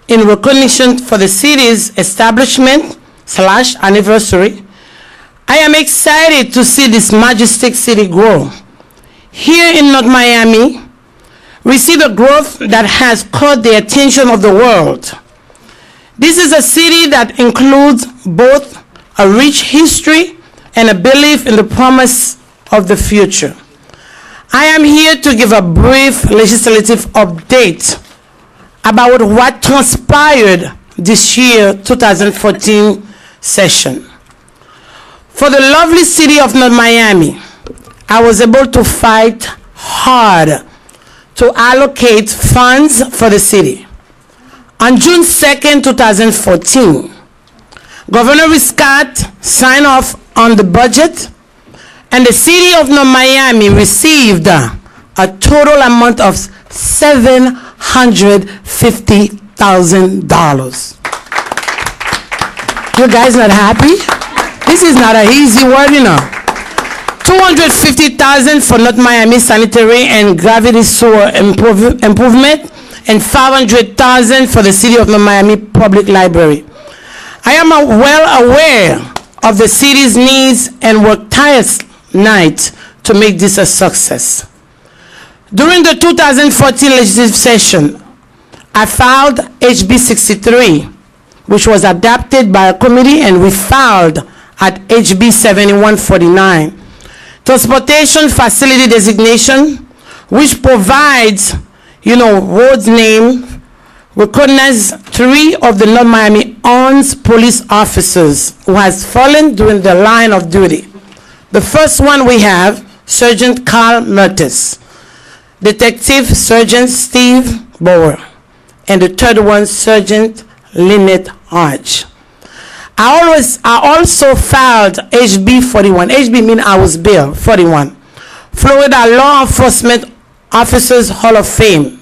in recognition for the city's establishment/anniversary. I am excited to see this majestic city grow. Here in North Miami, we see the growth that has caught the attention of the world. This is a city that includes both a rich history and a belief in the promise of the future. I am here to give a brief legislative update about what transpired this year, 2014 session. For the lovely city of North Miami, I was able to fight hard to allocate funds for the city. On June 2nd, 2014, Governor Scott signed off on the budget, and the city of North Miami received a total amount of $750,000. You guys not happy? This is not an easy word, you know. $250,000 for North Miami sanitary and gravity sewer improvement, and $500,000 for the city of North Miami Public Library. I am well aware of the city's needs and work tireless night to make this a success. During the 2014 legislative session, I filed HB 63, which was adopted by a committee, and we filed at HB 7149. Transportation facility designation, which provides, roads name, recognize 3 of the North Miami Arms police officers who has fallen during the line of duty. The first one we have, Sergeant Carl Mertes, Detective Sergeant Steve Bauer, and the third one, Sergeant Lynette Arch. I also filed HB 41. HB means I was Bill 41. Florida Law Enforcement Officers Hall of Fame.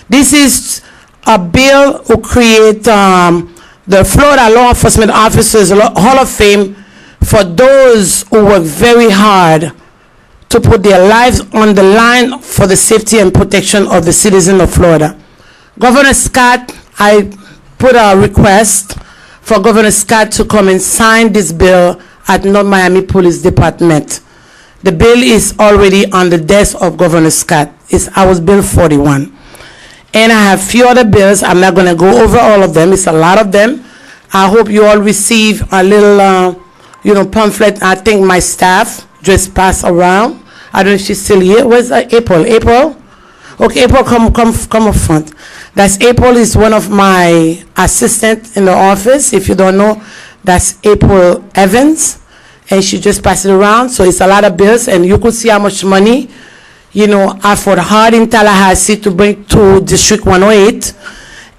This is a bill who create the Florida Law Enforcement Officers Hall of Fame for those who work very hard to put their lives on the line for the safety and protection of the citizens of Florida. Governor Scott, I put a request for Governor Scott to come and sign this bill at North Miami Police Department. The bill is already on the desk of Governor Scott. It's House Bill 41. And I have few other bills. I'm not going to go over all of them. It's a lot of them. I hope you all receive a little, pamphlet. I think my staff just passed around. I don't know if she's still here. Where's April? April? Okay, April, come up front. That's April is one of my assistants in the office. If you don't know, that's April Evans. And she just passed it around. So it's a lot of bills. And you could see how much money, I fought hard in Tallahassee to bring to District 108.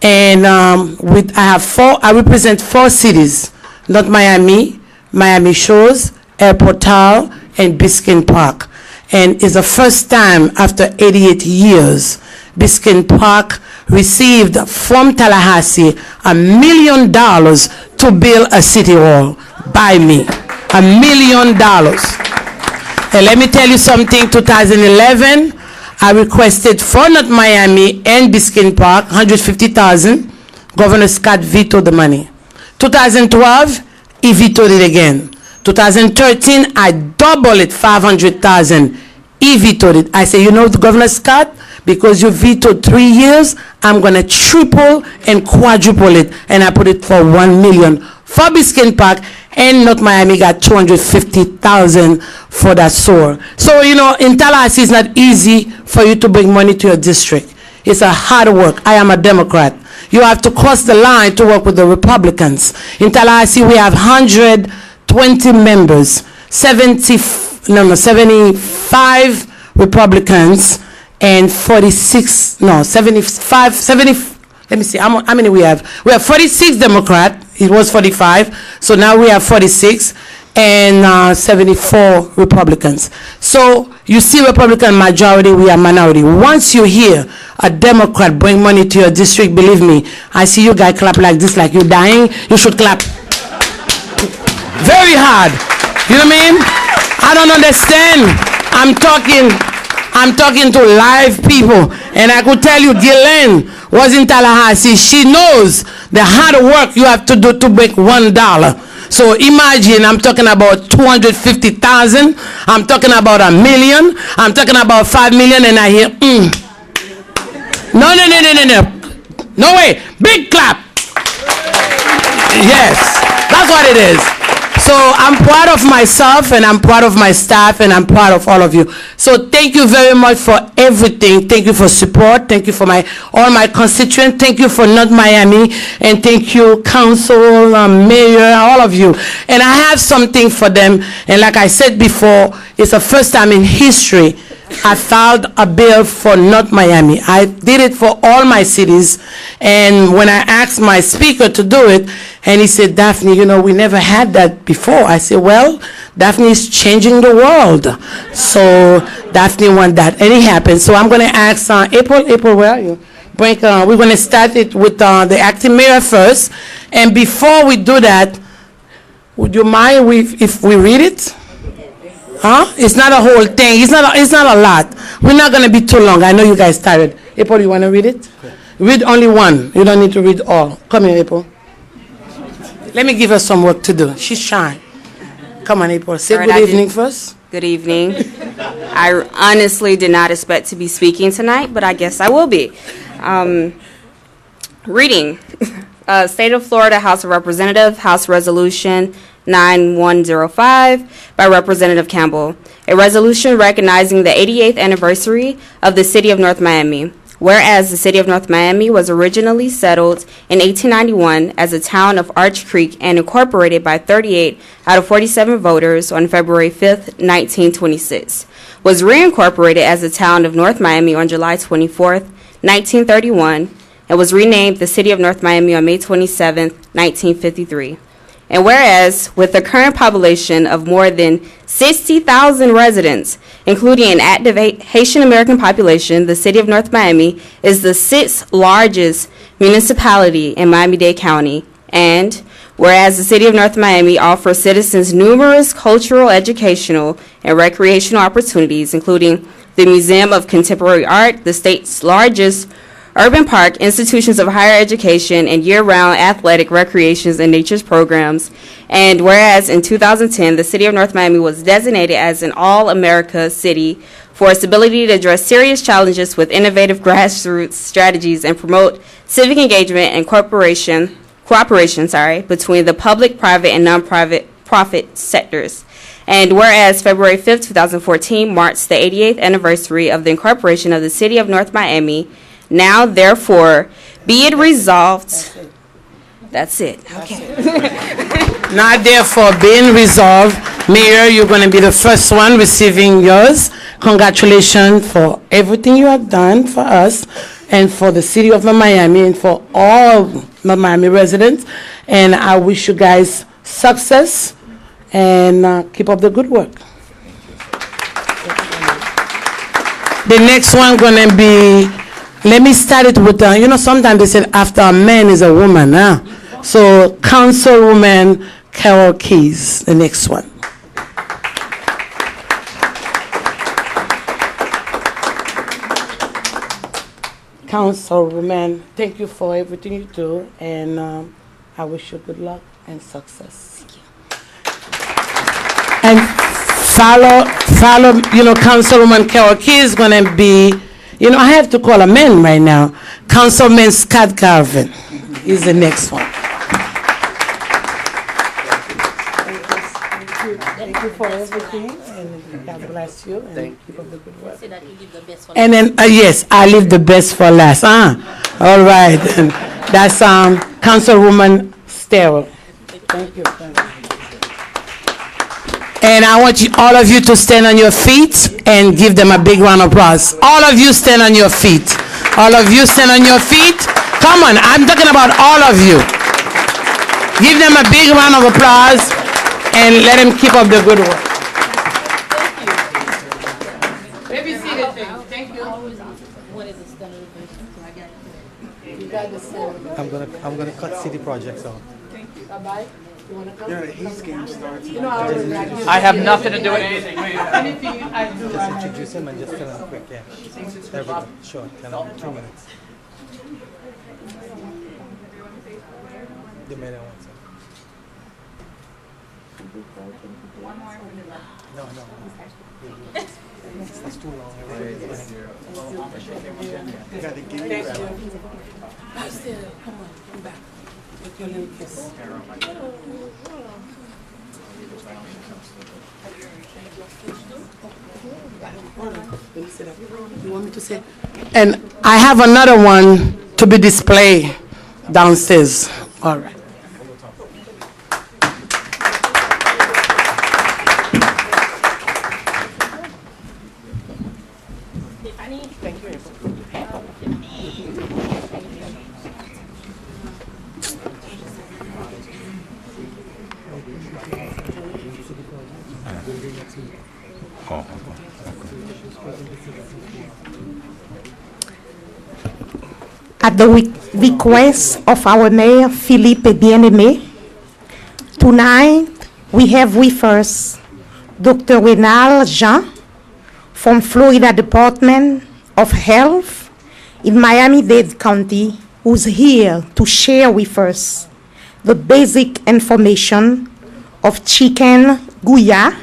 And I represent 4 cities, North Miami, Miami Shores, Airport Tower, and Biscayne Park. And it's the first time after 88 years, Biscayne Park received from Tallahassee $1 million to build a city hall by me. $1 million. And let me tell you something, 2011, I requested for North Miami and Biscayne Park, $150,000. Governor Scott vetoed the money. 2012, he vetoed it again. 2013, I doubled it, $500,000. He vetoed it. I said, Governor Scott, because you vetoed 3 years, I'm going to triple and quadruple it. And I put it for $1 million for Biscayne Park, and North Miami got $250,000 for that sewer. So, in Tallahassee, it's not easy for you to bring money to your district. It's a hard work. I am a Democrat. You have to cross the line to work with the Republicans. In Tallahassee, we have 120 members, 75 Republicans, and 75, let me see, how many we have? We have 46 Democrat. It was 45. So now we have 46 and 74 Republicans. So you see Republican majority, we are minority. Once you hear a Democrat bring money to your district, believe me, I see you guys clap like this, like you're dying. You should clap very hard. You know what I mean? I don't understand. I'm talking to live people, and I could tell you Ghislaine was in Tallahassee. She knows the hard work you have to do to make $1. So imagine, I'm talking about 250,000. I'm talking about $1 million. I'm talking about $5 million, and I hear, No. No way. Big clap. Yes, that's what it is. So I'm proud of myself, and I'm proud of my staff, and I'm proud of all of you. So thank you very much for everything. Thank you for support. Thank you for all my constituents. Thank you for North Miami, and thank you, council, mayor, all of you. And I have something for them. And like I said before, it's the first time in history I filed a bill for North Miami. I did it for all my cities. And when I asked my speaker to do it, and he said, Daphne, you know, we never had that before. I said, well, Daphne is changing the world. So Daphne want that. And it happened. So I'm going to ask April, where are you? We're going to start it with the acting mayor first. And before we do that, would you mind if we read it? Huh? It's not a whole thing. It's not a lot. We're not going to be too long. I know you guys tired. April, you want to read it? Read only one. You don't need to read all. Come here, April. Let me give her some work to do. She's shy. Come on, April. Say good evening first. Good evening. I honestly did not expect to be speaking tonight, but I guess I will be. Reading. State of Florida House of Representatives, House Resolution 9105 by Representative Campbell. A resolution recognizing the 88th anniversary of the City of North Miami. Whereas the City of North Miami was originally settled in 1891 as a town of Arch Creek and incorporated by 38 out of 47 voters on February 5th, 1926, was reincorporated as the town of North Miami on July 24th, 1931, and was renamed the City of North Miami on May 27th, 1953. And whereas, with the current population of more than 60,000 residents, including an active Haitian American population, the City of North Miami is the 6th largest municipality in Miami-Dade County. And whereas the City of North Miami offers citizens numerous cultural, educational, and recreational opportunities, including the Museum of Contemporary Art, the state's largest urban park, institutions of higher education, and year-round athletic, recreations, and nature's programs. And whereas in 2010, the City of North Miami was designated as an All-America City for its ability to address serious challenges with innovative grassroots strategies and promote civic engagement and cooperation between the public, private, and non-profit sectors. And whereas February 5th, 2014 marks the 88th anniversary of the incorporation of the City of North Miami, now, therefore, be it resolved. That's it. Okay. Now, therefore, being resolved, Mayor, you're going to be the first one receiving yours. Congratulations for everything you have done for us and for the City of Miami and for all Miami residents. And I wish you guys success and keep up the good work. The next one going to be, let me start it with, you know, sometimes they say after a man is a woman, huh? So, Councilwoman Carol Keys, the next one. Councilwoman, thank you for everything you do, and I wish you good luck and success. And follow, you know, Councilwoman Carol Keys is going to be, you know, I have to call a man right now. Councilman Scott Garvin is the next one. Thank you for everything, and God bless you, and keep up the good work. And then, yes, I leave the best for last. All right. And that's Councilwoman Sterrell. Thank you. And I want you, all of you to stand on your feet and give them a big round of applause. All of you stand on your feet. All of you stand on your feet. Come on, I'm talking about all of you. Give them a big round of applause and let them keep up the good work. Thank you. Thank you. I'm gonna cut city projects out. Thank you. Bye-bye. You want to come? Yeah, his game starts. You know, I have nothing to do with anything. Anything I do, Just introduce him and just tell him quick, yeah. There we go. Sure, tell him 2 minutes. The mayor wants it. No. That's too long. You gotta give me that. Come on, come back. With your little kiss. You want me to say? And I have another one to be displayed downstairs. All right. Oh. At the request of our Mayor, Philippe Bien-Aimé, tonight we have with us Dr. Renal Jean from Florida Department of Health in Miami-Dade County, who's here to share with us the basic information of chikungunya,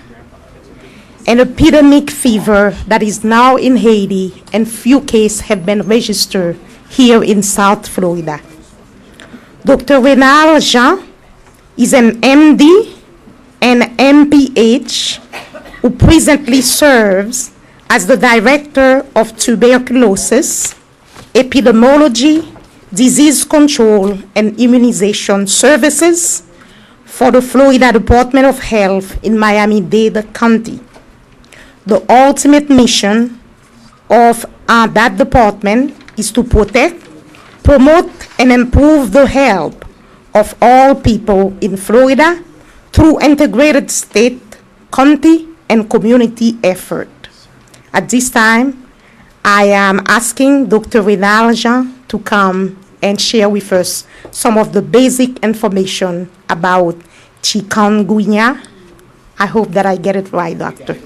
an epidemic fever that is now in Haiti, and few cases have been registered here in South Florida. Dr. Renal Jean is an MD and MPH who presently serves as the Director of Tuberculosis, Epidemiology, Disease Control, and Immunization Services for the Florida Department of Health in Miami-Dade County. The ultimate mission of that department is to protect, promote, and improve the health of all people in Florida through integrated state, county, and community effort. At this time, I am asking Dr. Renal Jean to come and share with us some of the basic information about chikungunya. I hope that I get it right, Doctor.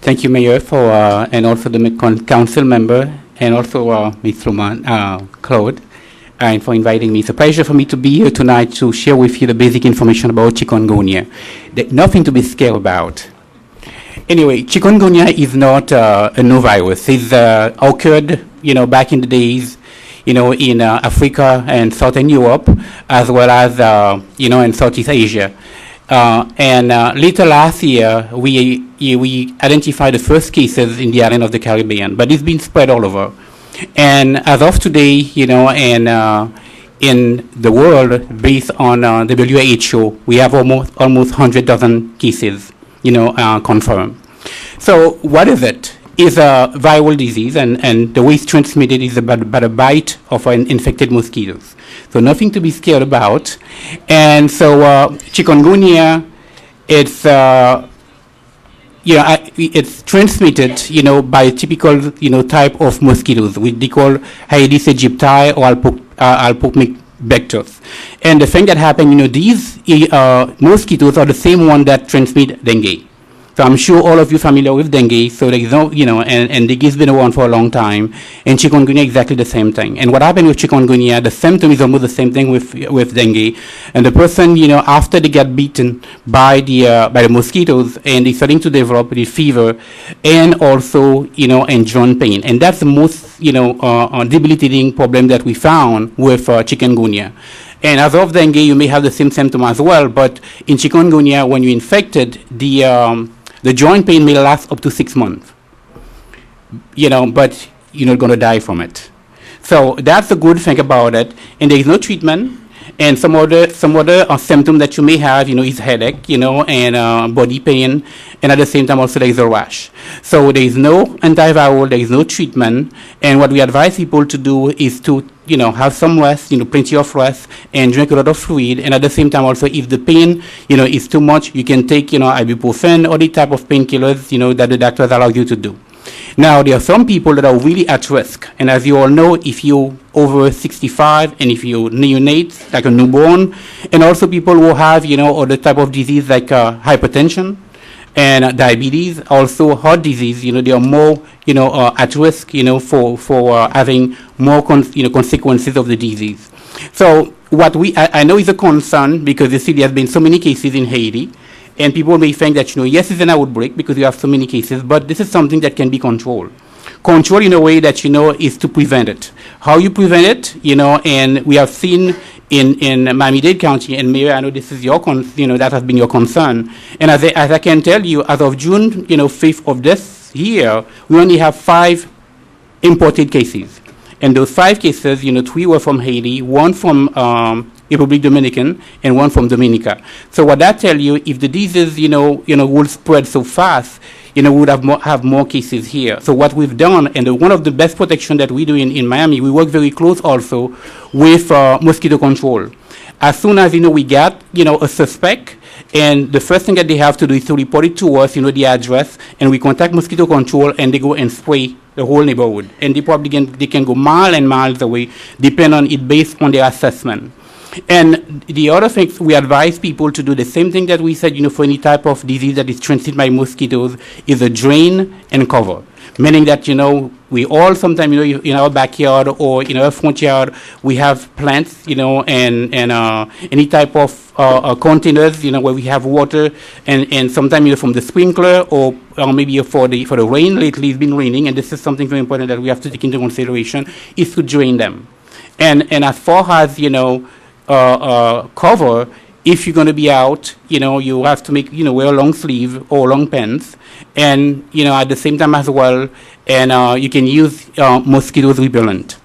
Thank you, Mayor, for and also the council member, and also Mr. Claude, and for inviting me. It's a pleasure for me to be here tonight to share with you the basic information about chikungunya. There's nothing to be scared about. Anyway, chikungunya is not a new virus. It's occurred, back in the days, in Africa and Southern Europe, as well as, in Southeast Asia. Later last year, we identified the first cases in the island of the Caribbean, but it's been spread all over. And as of today, in the world, based on WHO, we have almost 100,000 cases, confirmed. So what is it? It's a viral disease, and the way it's transmitted is by the bite of infected mosquitoes. So nothing to be scared about. And so chikungunya, it's it's transmitted, by a typical, type of mosquitoes, which they call Aedes aegypti or Alpomycbectors. And the thing that happened, these mosquitoes are the same one that transmit dengue. So I'm sure all of you are familiar with dengue, so there is no, and dengue has been around for a long time, and chikungunya exactly the same thing. And what happened with chikungunya, the symptom is almost the same thing with dengue. And the person, after they get bitten by the mosquitoes, and they're starting to develop the fever, and also, and joint pain. And that's the most, debilitating problem that we found with chikungunya. And as of dengue, you may have the same symptom as well, but in chikungunya, when you're infected, the joint pain may last up to 6 months, but you're not going to die from it. So that's the good thing about it. And there is no treatment. And some other symptom that you may have, is headache, and body pain. And at the same time, also there is a rash. So there is no antiviral, there is no treatment. And what we advise people to do is to, have some rest, plenty of rest, and drink a lot of fluid. And at the same time, also, if the pain, is too much, you can take, ibuprofen or the type of painkillers, that the doctors allow you to do. Now, there are some people that are really at risk. And as you all know, if you're over 65 and if you're neonate, like a newborn, and also people who have, other type of disease like hypertension and diabetes, also heart disease, they are more, at risk, for having more, consequences of the disease. So what I know is a concern because you see there have been so many cases in Haiti. And people may think that, yes, it's an outbreak because you have so many cases, but this is something that can be controlled. Control in a way that, is to prevent it. How you prevent it, and we have seen in Miami-Dade County, and Mayor, I know this is your that has been your concern. And as I can tell you, as of June, 5th of this year, we only have 5 imported cases. And those 5 cases, 3 were from Haiti, 1 from Republic Dominican, and one from Dominica. So what that tell you, if the disease, will spread so fast, we would have more cases here. So what we've done, and one of the best protection that we do in Miami, we work very close also with mosquito control. As soon as, we get, a suspect, and the first thing that they have to do is to report it to us, the address, and we contact mosquito control, and they go and spray the whole neighborhood. And they probably they can go miles and miles away, depending on it based on their assessment. And the other thing, we advise people to do the same thing that we said, for any type of disease that is transmitted by mosquitoes, is a drain and cover. Meaning that, we all sometimes, in our backyard or in our front yard, we have plants, and any type of containers, where we have water, and sometimes, from the sprinkler or maybe for the rain. Lately, it's been raining, and this is something very important that we have to take into consideration, is to drain them. And as far as, cover, if you're going to be out, you have to make, wear a long sleeve or long pants, and, at the same time as well, and you can use mosquito repellent.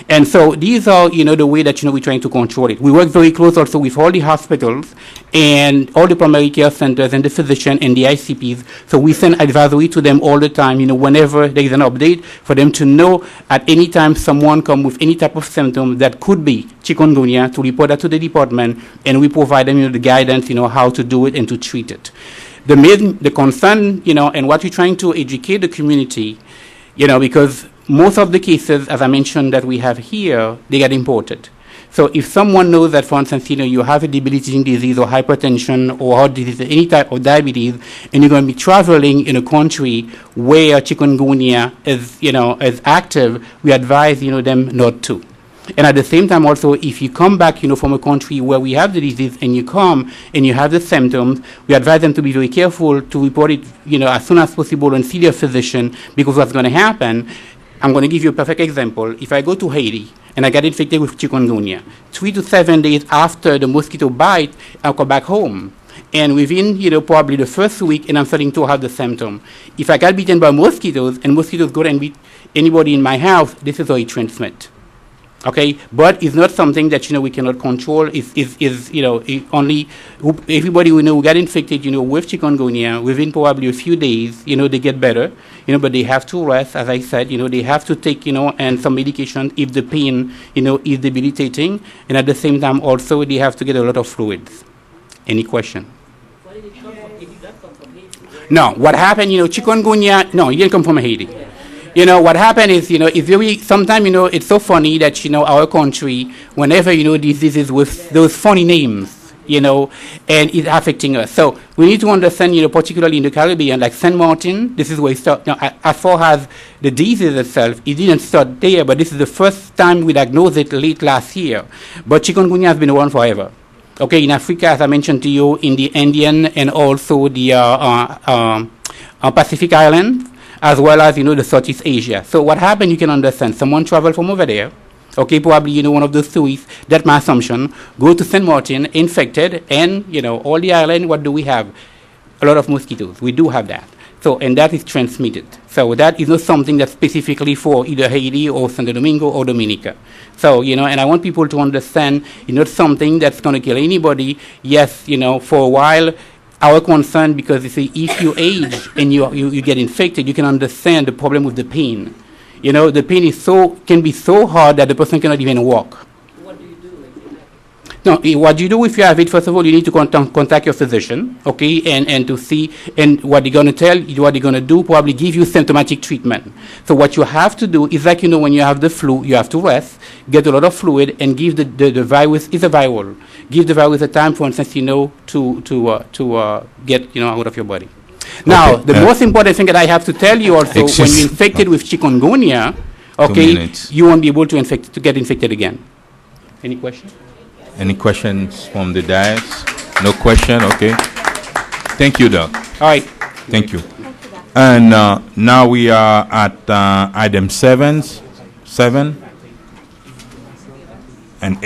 And so these are, the way that, we're trying to control it. We work very close also with all the hospitals and all the primary care centers and the physician and the ICPs. So we send advisory to them all the time, whenever there is an update, for them to know at any time someone come with any type of symptom that could be chikungunya, to report that to the department, and we provide them, the guidance, how to do it and to treat it. The concern, and what we're trying to educate the community, because most of the cases, as I mentioned, that we have here, they get imported. So if someone knows that, for instance, you have a debilitating disease or hypertension or heart disease, any type of diabetes, and you're going to be traveling in a country where chikungunya is, is active, we advise, them not to. And at the same time also, if you come back, from a country where we have the disease and you come and you have the symptoms, we advise them to be very careful to report it, as soon as possible and see their physician, because what's going to happen, I'm going to give you a perfect example. If I go to Haiti and I get infected with chikungunya, 3 to 7 days after the mosquito bite, I'll come back home. And within, probably the first week, and I'm starting to have the symptom. If I get bitten by mosquitoes and mosquitoes go and bite anybody in my house, this is how it transmits. Okay, but it's not something that we cannot control. It only everybody we know who get infected with chikungunya within probably a few days they get better but they have to rest, as I said. They have to take and some medication if the pain is debilitating, and at the same time also they have to get a lot of fluids. Any question? No, what happened? Chikungunya. No, it didn't come from Haiti. What happened is, it's very, sometimes, it's so funny that, our country, whenever, diseases with those funny names, and it's affecting us. So we need to understand, particularly in the Caribbean, like St. Martin, this is where it started. As far as the disease itself, it didn't start there, but this is the first time we diagnosed it late last year. But chikungunya has been around forever. Okay, in Africa, as I mentioned to you, in the Indian and also the Pacific Islands, as well as, the Southeast Asia. So what happened, you can understand, someone traveled from over there, okay, probably, one of those tourists, that's my assumption, go to St. Martin, infected, and, all the island, what do we have? A lot of mosquitoes. We do have that. So, and that is transmitted. So that is not something that's specifically for either Haiti or Santo Domingo or Dominica. So, and I want people to understand, it's not something that's going to kill anybody. Yes, for a while, our concern, because you see, if you age and you get infected, you can understand the problem with the pain. The pain is can be so hard that the person cannot even walk. What do you do if you have it? No, what you do if you have it, first of all, you need to contact your physician, okay, and to see, and what they're going to tell you, what they're going to do, probably give you symptomatic treatment. So what you have to do is like, when you have the flu, you have to rest, get a lot of fluid, and give the virus, is a viral, give the virus a time, for instance, to get, out of your body. Now, okay, the most important thing that I have to tell you also, when you're infected with chikungunya, okay, you won't be able to get infected again. Any questions? Any questions from the dais? No question? Okay. Thank you, Doc. All right. Thank you. And now we are at item 7 and 8.